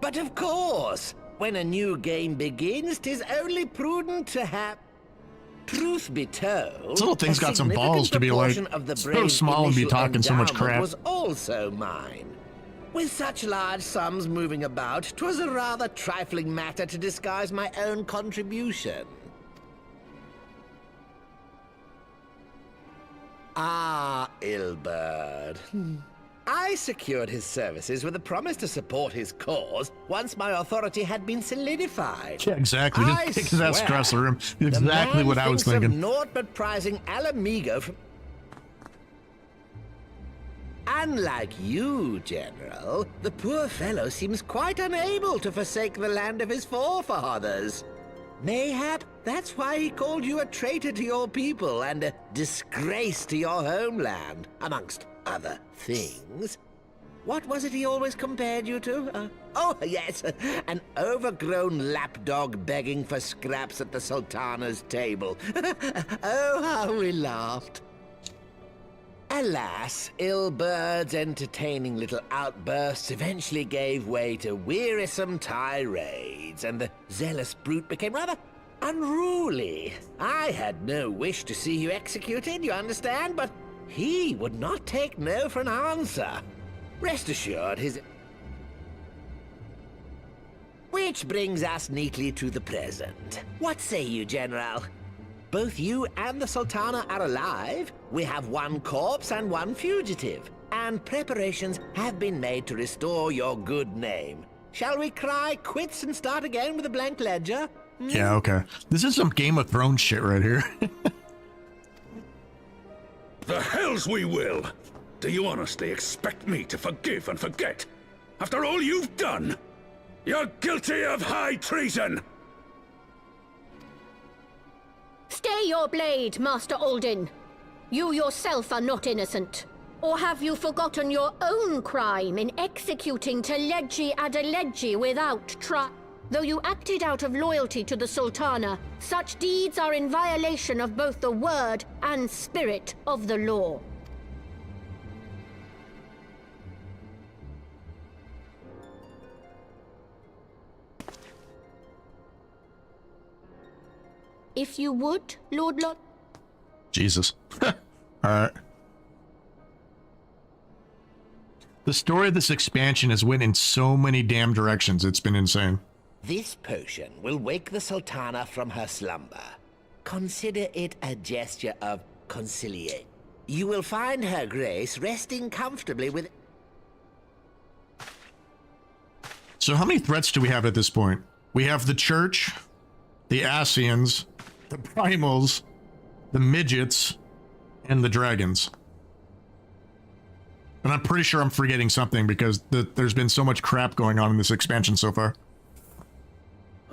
But of course, when a new game begins, 'tis only prudent to have... Truth be told, this little thing's got some balls to be like so small and be talking so much crap. Was also mine. With such large sums moving about, 'twas a rather trifling matter to disguise my own contribution. Ah, Ilberd. I secured his services with a promise to support his cause once my authority had been solidified. Yeah, exactly. Just kick his ass across the room. Exactly what I was thinking. Naught but prizing Alamigo from... Unlike you, General, the poor fellow seems quite unable to forsake the land of his forefathers. Mayhap that's why he called you a traitor to your people and a disgrace to your homeland, amongst other things. What was it he always compared you to? Oh, yes, an overgrown lapdog begging for scraps at the Sultana's table. Oh, how we laughed. Alas, Ilbert's entertaining little outbursts eventually gave way to wearisome tirades, and the zealous brute became rather unruly. I had no wish to see you executed, you understand, but he would not take no for an answer. Rest assured, Which brings us neatly to the present. What say you, General? Both you and the Sultana are alive. We have one corpse and one fugitive. And preparations have been made to restore your good name. Shall we cry quits and start again with a blank ledger? Yeah, okay. This is some Game of Thrones shit right here. The hells we will! Do you honestly expect me to forgive and forget? After all you've done? You're guilty of high treason! Stay your blade, Master Alden. You yourself are not innocent. Or have you forgotten your own crime in executing Teleji Adeleji without trial? Though you acted out of loyalty to the Sultana, such deeds are in violation of both the word and spirit of the law. If you would, Lord Lot... Jesus. Alright. The story of this expansion has went in so many damn directions, it's been insane. This potion will wake the Sultana from her slumber. Consider it a gesture of conciliation. You will find her grace resting comfortably with... So how many threats do we have at this point? We have the Church, the Asians, the Primals, the Midgets, and the Dragons. And I'm pretty sure I'm forgetting something because there's been so much crap going on in this expansion so far.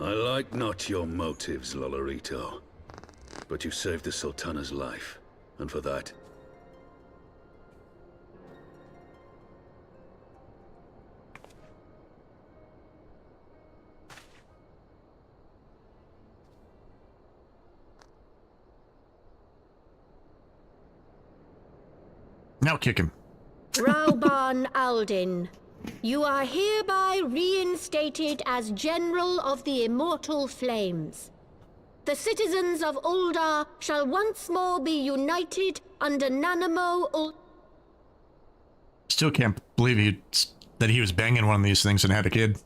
I like not your motives, Lolorito. But you saved the Sultana's life, and for that... Now kick him. Rauban Aldin, you are hereby reinstated as General of the Immortal Flames. The citizens of Uldar shall once more be united under Nanamo Still can't believe that he was banging one of these things and had a kid.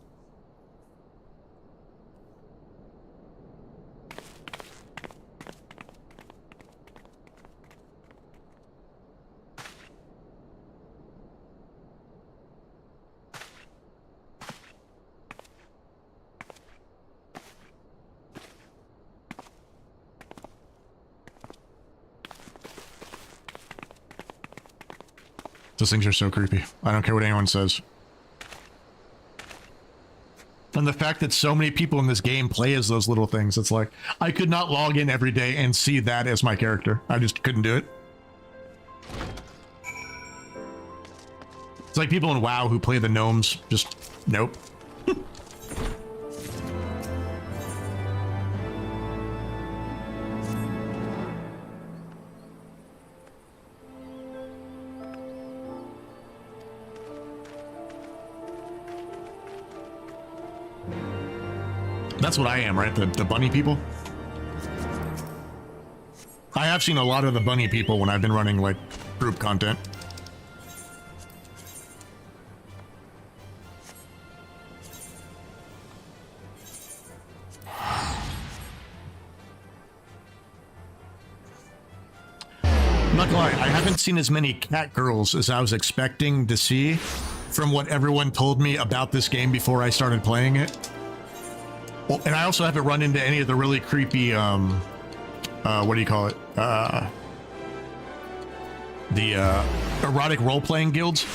Those things are so creepy. I don't care what anyone says. And the fact that so many people in this game play as those little things, it's like, I could not log in every day and see that as my character. I just couldn't do it. It's like people in WoW who play the gnomes. Just, nope. That's what I am, right? The bunny people? I have seen a lot of the bunny people when I've been running, like, group content. I'm not gonna lie, I haven't seen as many cat girls as I was expecting to see from what everyone told me about this game before I started playing it. Well, and I also haven't run into any of the really creepy, what do you call it? the erotic role-playing guilds.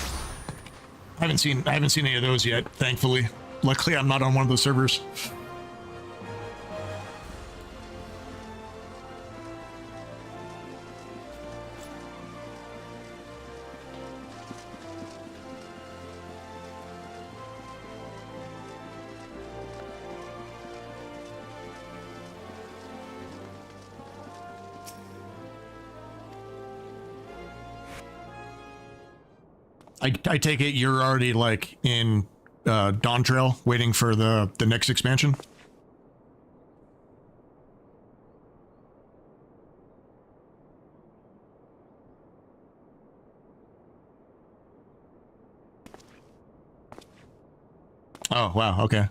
I haven't seen any of those yet, thankfully. Luckily, I'm not on one of those servers. I take it you're already like in Dawn Trail waiting for the next expansion? Oh, wow, okay.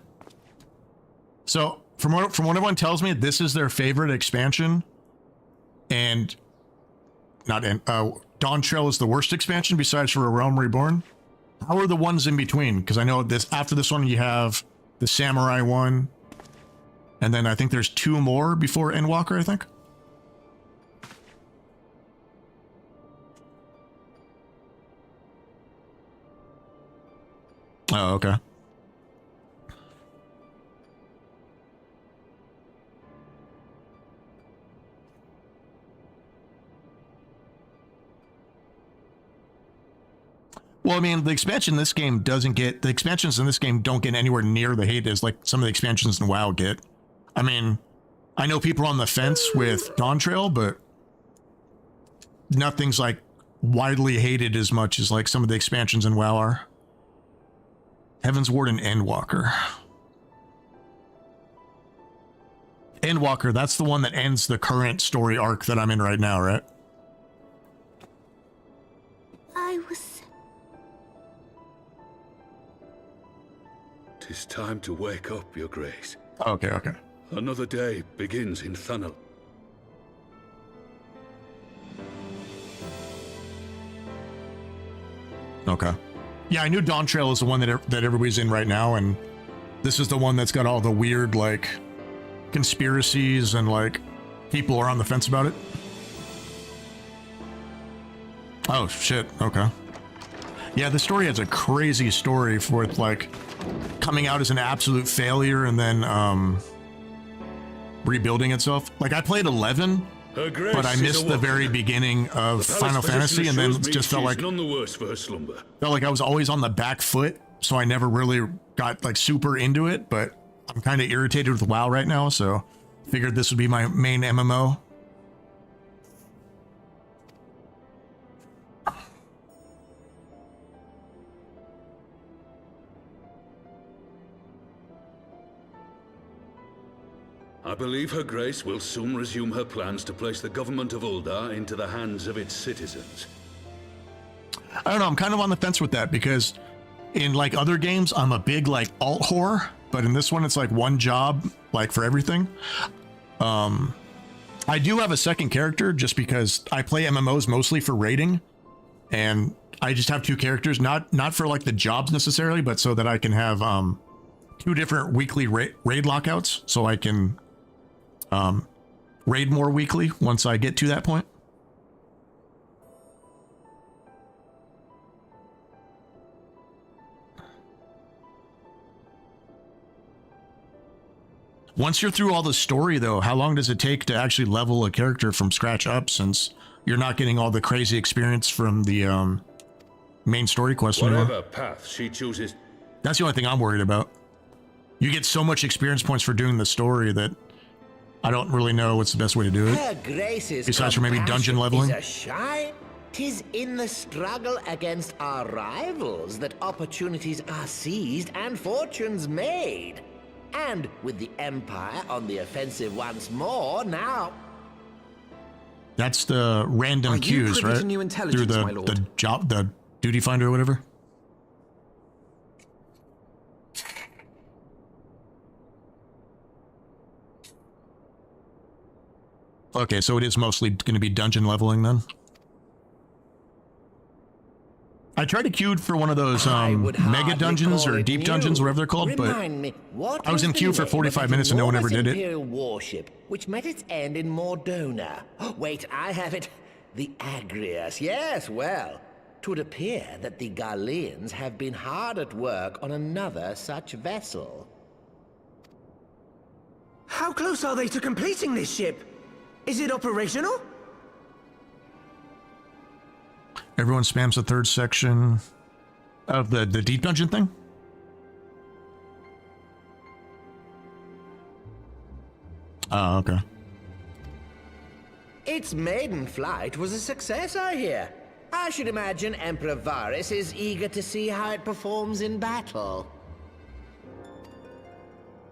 So from what everyone tells me, this is their favorite expansion, and Dawn Trail is the worst expansion besides for A Realm Reborn. How are the ones in between? Because I know this after this one you have the Samurai one, and then I think there's 2 more before Endwalker, I think. Oh, okay. Well, I mean, the expansion in this game the expansions in this game don't get anywhere near the hate as like some of the expansions in WoW get. I mean, I know people are on the fence with Dawn Trail, but nothing's like widely hated as much as like some of the expansions in WoW are. Heavensward and Endwalker. Endwalker, that's the one that ends the current story arc that I'm in right now, right? I was... 'Tis time to wake up, Your Grace. Okay, okay. Another day begins in Thunnel. Okay. Yeah, I knew Dawn Trail is the one that everybody's in right now, and this is the one that's got all the weird, like, conspiracies and, like, people are on the fence about it. Oh, shit. Okay. Yeah, the story has a crazy story for it, like, coming out as an absolute failure and then, rebuilding itself. Like, I played 11, but I missed the very beginning of Final Fantasy, and then just felt like... none the worse for her slumber. Felt like I was always on the back foot, so I never really got, like, super into it, but I'm kind of irritated with WoW right now, so figured this would be my main MMO. I believe Her Grace will soon resume her plans to place the government of Uldar into the hands of its citizens. I don't know, I'm kind of on the fence with that, because in, like, other games, I'm a big, like, alt whore, but in this one, it's, like, one job, like, for everything. I do have a second character, just because I play MMOs mostly for raiding, and I just have 2 characters, not for, like, the jobs necessarily, but so that I can have, 2 different weekly raid lockouts, so I can... raid more weekly once I get to that point. Once you're through all the story, though, how long does it take to actually level a character from scratch up, since you're not getting all the crazy experience from the main story quest anymore? Whatever path she chooses. That's the only thing I'm worried about. You get so much experience points for doing the story that I don't really know what's the best way to do it. Her Grace's besides for maybe dungeon leveling. Is a shine. 'Tis in the struggle against our rivals that opportunities are seized and fortunes made. And with the Empire on the offensive once more, now... That's the random queues, right? New intelligence, through my lord? the duty finder or whatever. Okay, so it is mostly going to be dungeon leveling then. I tried to queue for one of those mega dungeons or deep dungeons, whatever they're called, but I was in queue for 45 minutes and no one ever did it. Imperial warship, which met its end in Mordona. Wait, I have it. the Agrias. Yes, well, 'twould appear that the Garleans have been hard at work on another such vessel. How close are they to completing this ship? Is it operational? Everyone spams the third section of the deep dungeon thing. Oh, okay. Its maiden flight was a success, I hear. I should imagine Emperor Varus is eager to see how it performs in battle.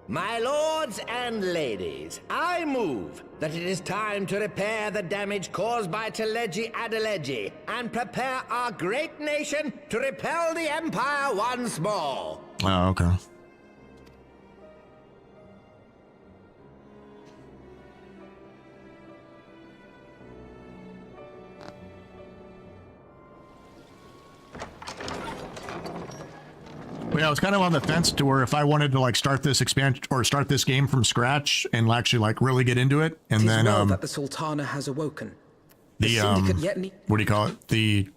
My lords and ladies, I move that it is time to repair the damage caused by Teleji Adeleji and prepare our great nation to repel the Empire once more. Oh, okay. Yeah, I was kind of on the fence to where if I wanted to like start this expansion or start this game from scratch and actually like really get into it, and then well that the Sultana has awoken. The what do you call it? The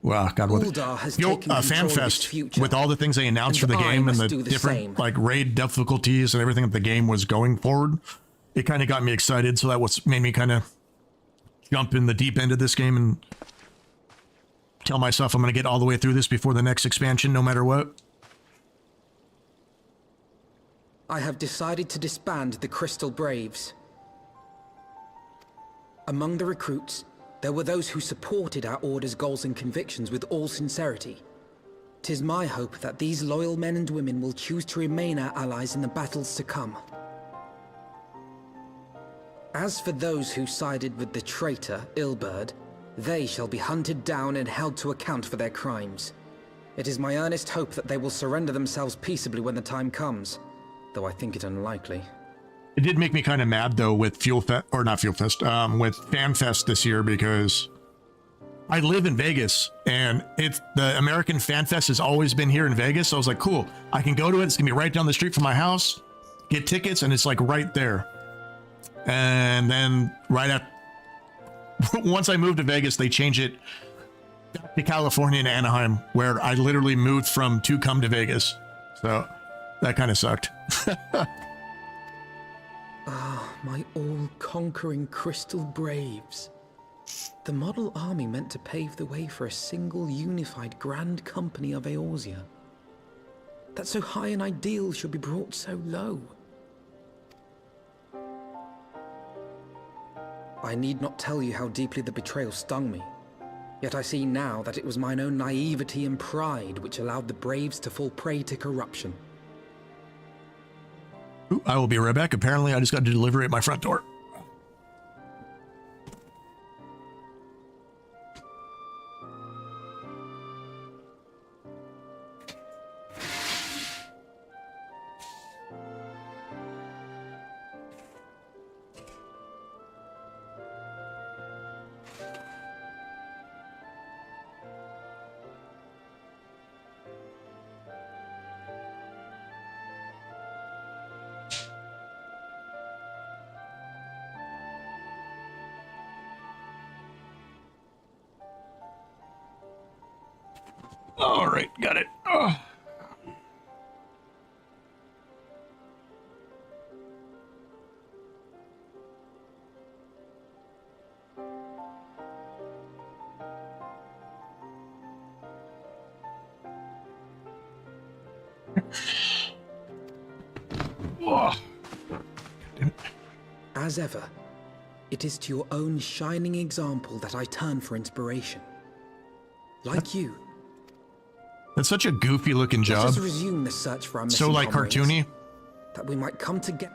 God, what fan fest with all the things they announced for the game and the different like raid difficulties and everything that the game was going forward. It kind of got me excited, so that was made me kind of jump in the deep end of this game and tell myself I'm going to get all the way through this before the next expansion, no matter what. I have decided to disband the Crystal Braves. Among the recruits, there were those who supported our order's goals and convictions with all sincerity. 'Tis my hope that these loyal men and women will choose to remain our allies in the battles to come. As for those who sided with the traitor, Ilberd, they shall be hunted down and held to account for their crimes. It is my earnest hope that they will surrender themselves peaceably when the time comes, though I think it unlikely. It did make me kind of mad though with with FanFest this year, because I live in Vegas and the American FanFest has always been here in Vegas. So I was like, cool, I can go to it. It's gonna be right down the street from my house, get tickets, and it's like right there. And then once I moved to Vegas, they changed it to California and Anaheim, where I literally moved from to come to Vegas. So that kind of sucked. My all-conquering Crystal Braves. The model army meant to pave the way for a single unified grand company of Eorzea. That so high an ideal should be brought so low. I need not tell you how deeply the betrayal stung me. Yet I see now that it was mine own naivety and pride which allowed the Braves to fall prey to corruption. Ooh, I will be right back. Apparently, I just got delivery at my front door. All right, got it. Oh. As ever, it is to your own shining example that I turn for inspiration. Like you. That's such a goofy looking job. Let us resume the search for our missing so like comrades, cartoony. That we might come together.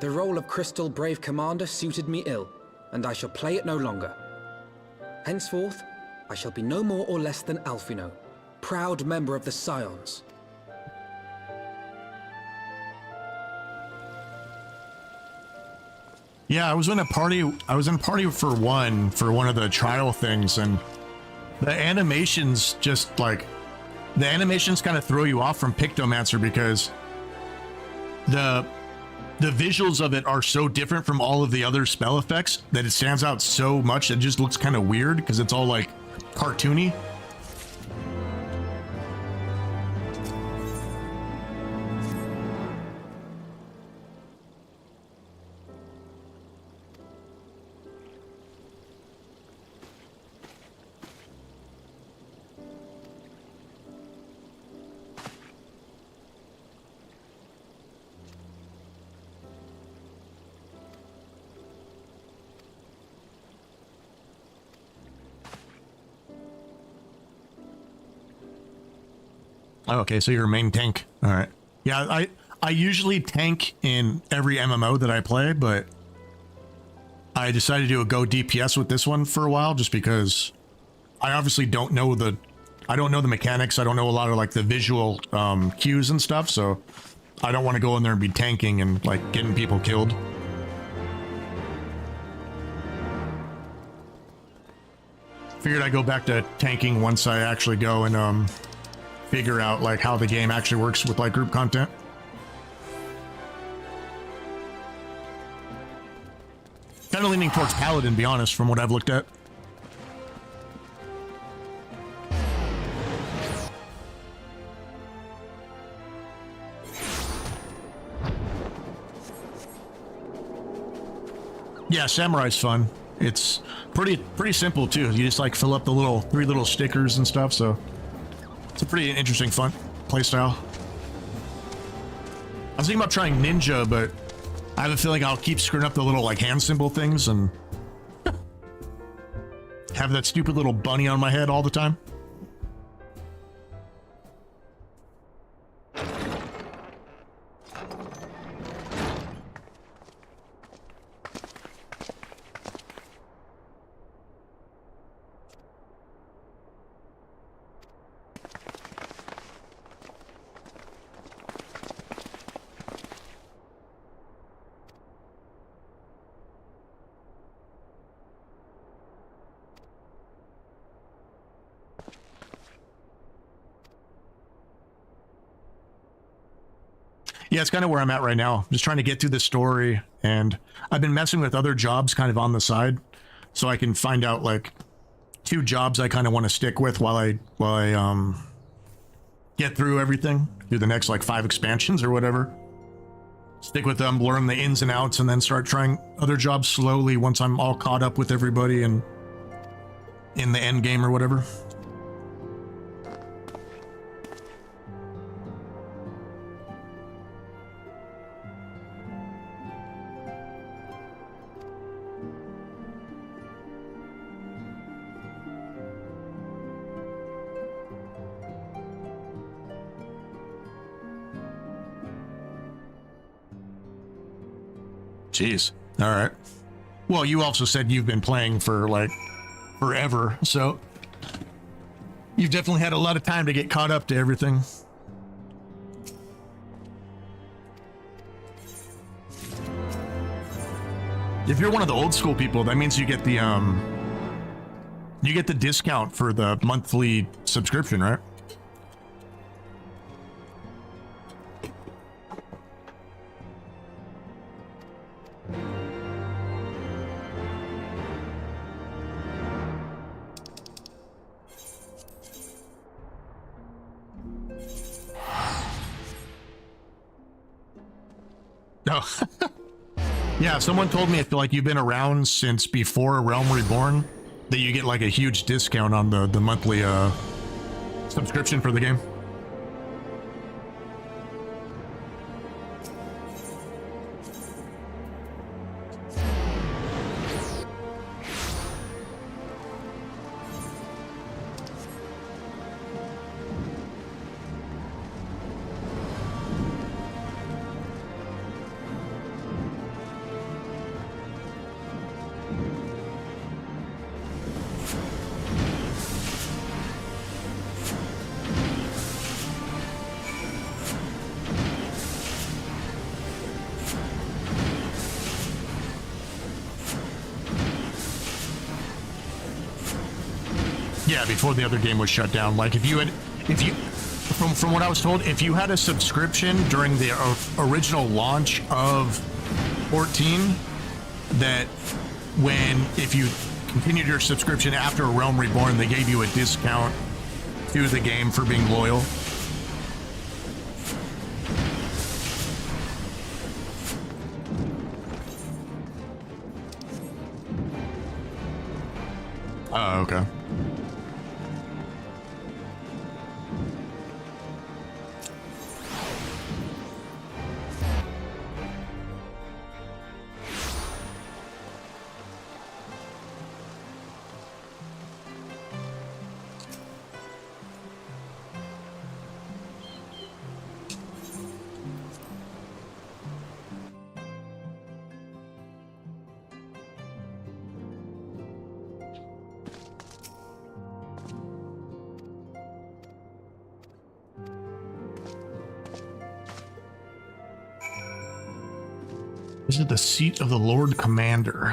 The role of Crystal Brave Commander suited me ill, and I shall play it no longer. Henceforth, I shall be no more or less than Alphino, proud member of the Scions. Yeah, I was in party for one of the trial things, and the animations just like the animations kind of throw you off from Pictomancer, because the the visuals of it are so different from all of the other spell effects that it stands out so much that it just looks kind of weird because it's all like cartoony. Okay, so you're a main tank. All right. Yeah, I usually tank in every MMO that I play, but I decided to go DPS with this one for a while just because I obviously don't know the mechanics. I don't know a lot of like the visual cues and stuff, so I don't want to go in there and be tanking and like getting people killed. Figured I'd go back to tanking once I actually go and figure out like how the game actually works with like group content. Kind of leaning towards Paladin, to be honest, from what I've looked at. Yeah, Samurai's fun. It's pretty simple too. You just like fill up the three little stickers and stuff, so it's a pretty interesting, fun playstyle. I was thinking about trying Ninja, but I have a feeling I'll keep screwing up the little like hand symbol things and have that stupid little bunny on my head all the time. Yeah, it's kind of where I'm at right now. Just trying to get through the story, and I've been messing with other jobs kind of on the side, so I can find out like 2 jobs I kind of want to stick with while I get through everything, do the next like 5 expansions or whatever. Stick with them, learn the ins and outs, and then start trying other jobs slowly once I'm all caught up with everybody and in the end game or whatever. Jeez. All right. Well, you also said you've been playing for like forever, so you've definitely had a lot of time to get caught up to everything. If you're one of the old school people, that means you get the discount for the monthly subscription, right? No. Yeah, someone told me if like you've been around since before A Realm Reborn, that you get like a huge discount on the monthly subscription for the game. Yeah, before the other game was shut down. Like from what I was told, if you had a subscription during the original launch of 14 that if you continued your subscription after A Realm Reborn, they gave you a discount to the game for being loyal. Oh, okay. This is the seat of the Lord Commander.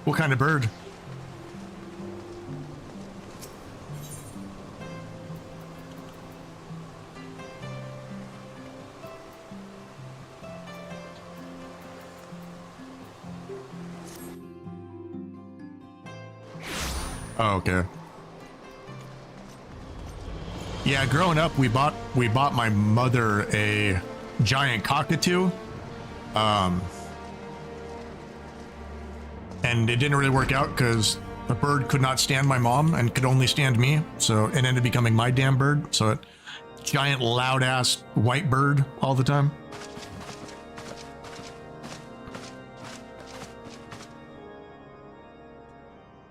What kind of bird? Oh, okay. Yeah, growing up, we bought my mother a giant cockatoo, and it didn't really work out because the bird could not stand my mom and could only stand me, so it ended up becoming my damn bird. So it giant loud ass white bird all the time.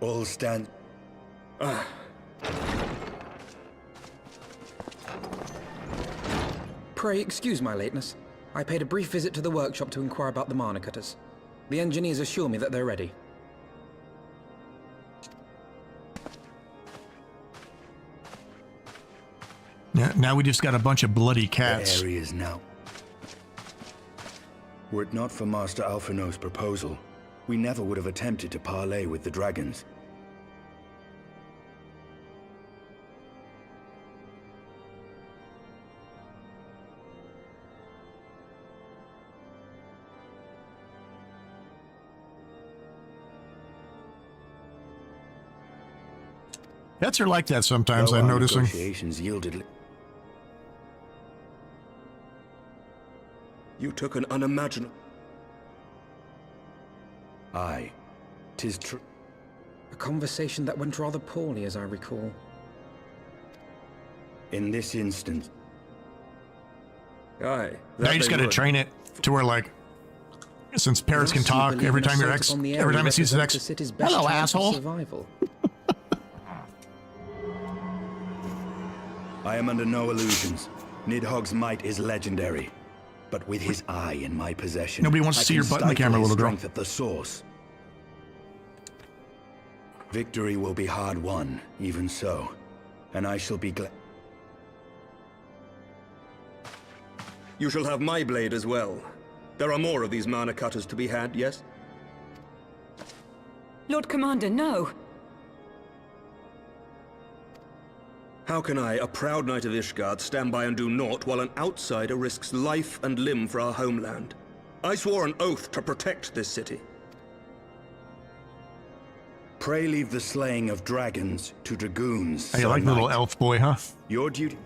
All stand. Pray excuse my lateness. I paid a brief visit to the workshop to inquire about the mana cutters. The engineers assure me that they're ready. Yeah, now we just got a bunch of bloody cats. The areas now. Were it not for Master Alphino's proposal, we never would have attempted to parley with the dragons. Cats are like that sometimes, I'm noticing. Negotiations yielded. You took an unimaginable... Aye, 'tis true. A conversation that went rather poorly, as I recall. In this instance... Aye. Now you just gotta train it to where, like, since parrots can talk, every time it sees its ex, hello, asshole. I am under no illusions. Nidhogg's might is legendary. But with his eye in my possession, nobody wants to see your butt in the camera, little girl. Strength at the source. Victory will be hard won, even so. And I shall be glad. You shall have my blade as well. There are more of these mana cutters to be had, yes? Lord Commander, no. How can I, a proud knight of Ishgard, stand by and do naught while an outsider risks life and limb for our homeland? I swore an oath to protect this city. Pray leave the slaying of dragons to dragoons. Hey, you like little elf boy, huh? Your duty.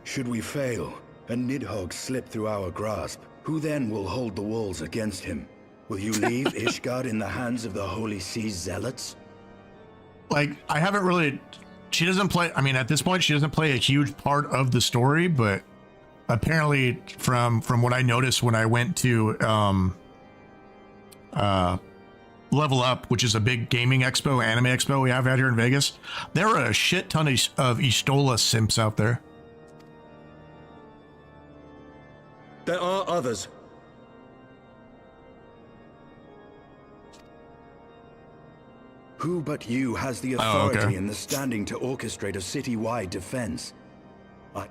Should we fail, and Nidhogg slip through our grasp, who then will hold the walls against him? Will you leave Ishgard in the hands of the Holy Sea's zealots? Like, I haven't really... She doesn't play, I mean, at this point, she doesn't play a huge part of the story, but apparently from what I noticed when I went to Level Up, which is a big gaming expo, anime expo we have out here in Vegas, there are a shit ton of Istola simps out there. There are others. Who but you has the authority and the standing to orchestrate a city-wide defense? What?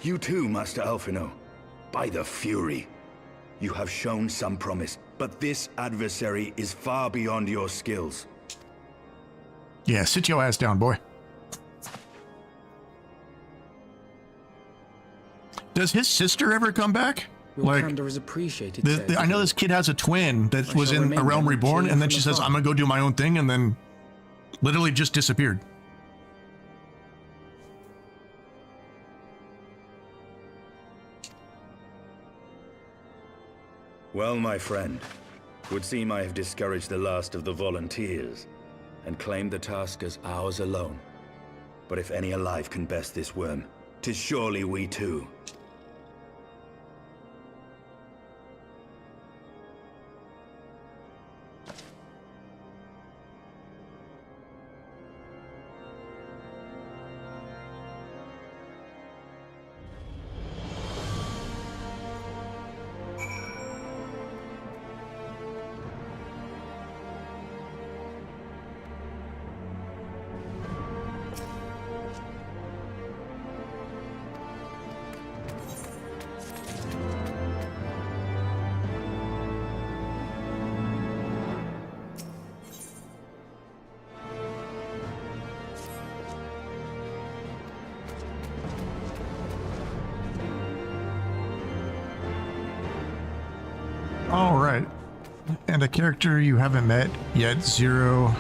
You too, Master Alphino? By the Fury. You have shown some promise, but this adversary is far beyond your skills. Yeah, sit your ass down, boy. Does his sister ever come back? Your candor is appreciated. I know this kid has a twin that was in A Realm Reborn, and then she says, I'm gonna go do my own thing, and then literally just disappeared. Well, my friend, it would seem I have discouraged the last of the volunteers, and claimed the task as ours alone. But if any alive can best this worm, 'tis surely we too. All right. And a character you haven't met yet, Zero.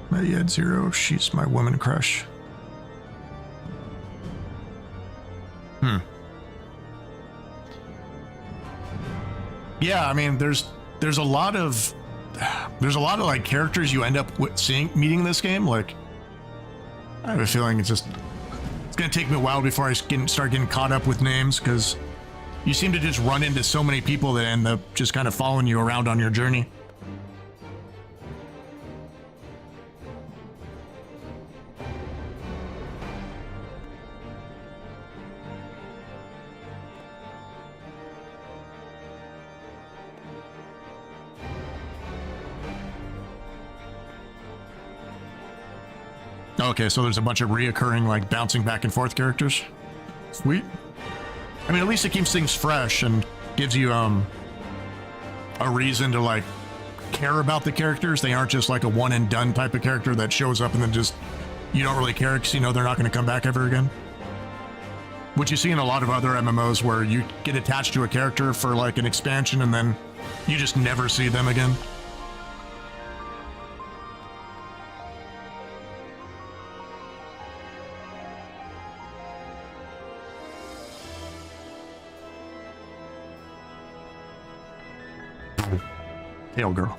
Not yet, Zero. She's my woman crush. Yeah, I mean, there's a lot of like characters you end up meeting in this game. Like, I have a feeling it's gonna take me a while before I start getting caught up with names, because you seem to just run into so many people that end up just kind of following you around on your journey. Okay, so there's a bunch of reoccurring, like, bouncing back and forth characters. Sweet. I mean, at least it keeps things fresh and gives you a reason to, like, care about the characters. They aren't just like a one and done type of character that shows up and then just you don't really care because you know they're not going to come back ever again. Which you see in a lot of other MMOs where you get attached to a character for like an expansion and then you just never see them again. Tail girl.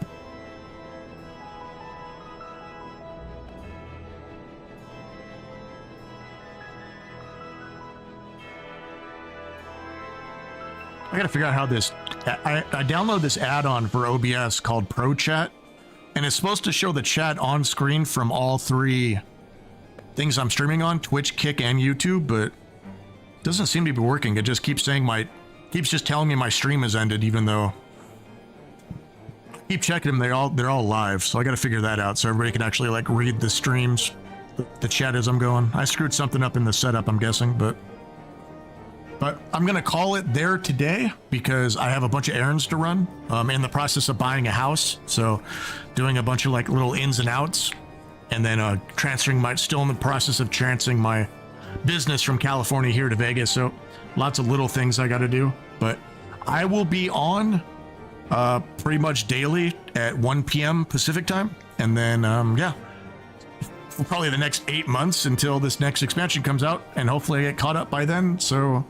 I gotta figure out how this... I download this add-on for OBS called Pro Chat, and it's supposed to show the chat on screen from all three things I'm streaming on, Twitch, Kick, and YouTube, but it doesn't seem to be working. It just keeps saying keeps just telling me my stream has ended, even though keep checking them, they're all live, so I gotta figure that out so everybody can actually like read the streams, the chat as I'm going. I screwed something up in the setup, I'm guessing, but I'm gonna call it there today because I have a bunch of errands to run. I'm in the process of buying a house, so doing a bunch of like little ins and outs, and then still in the process of transferring my business from California here to Vegas, so lots of little things I gotta do, but I will be on pretty much daily at 1 p.m. Pacific time, and then yeah, for probably the next 8 months until this next expansion comes out, and hopefully I get caught up by then, so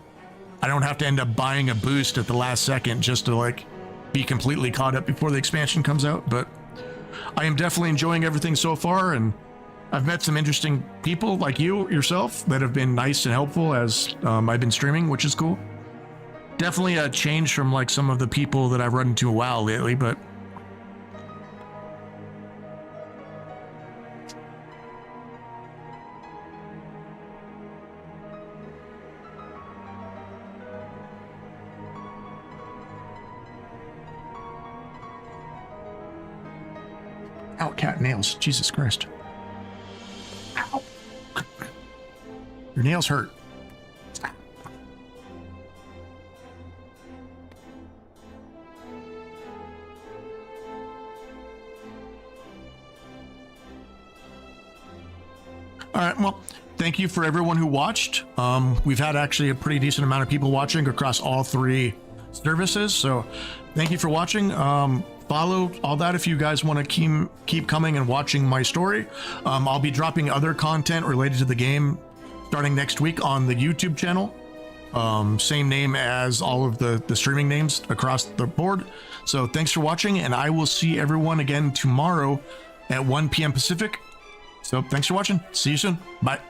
I don't have to end up buying a boost at the last second just to like be completely caught up before the expansion comes out. But I am definitely enjoying everything so far, and I've met some interesting people like yourself that have been nice and helpful as I've been streaming, which is cool. Definitely a change from like some of the people that I've run into a while lately, but ow, cat nails, Jesus Christ. Ow. Your nails hurt. All right, well, thank you for everyone who watched. We've had actually a pretty decent amount of people watching across all 3 services, so thank you for watching. Follow all that if you guys want to keep coming and watching my story. I'll be dropping other content related to the game starting next week on the YouTube channel. Same name as all of the streaming names across the board. So thanks for watching, and I will see everyone again tomorrow at 1 p.m. Pacific. So thanks for watching. See you soon. Bye.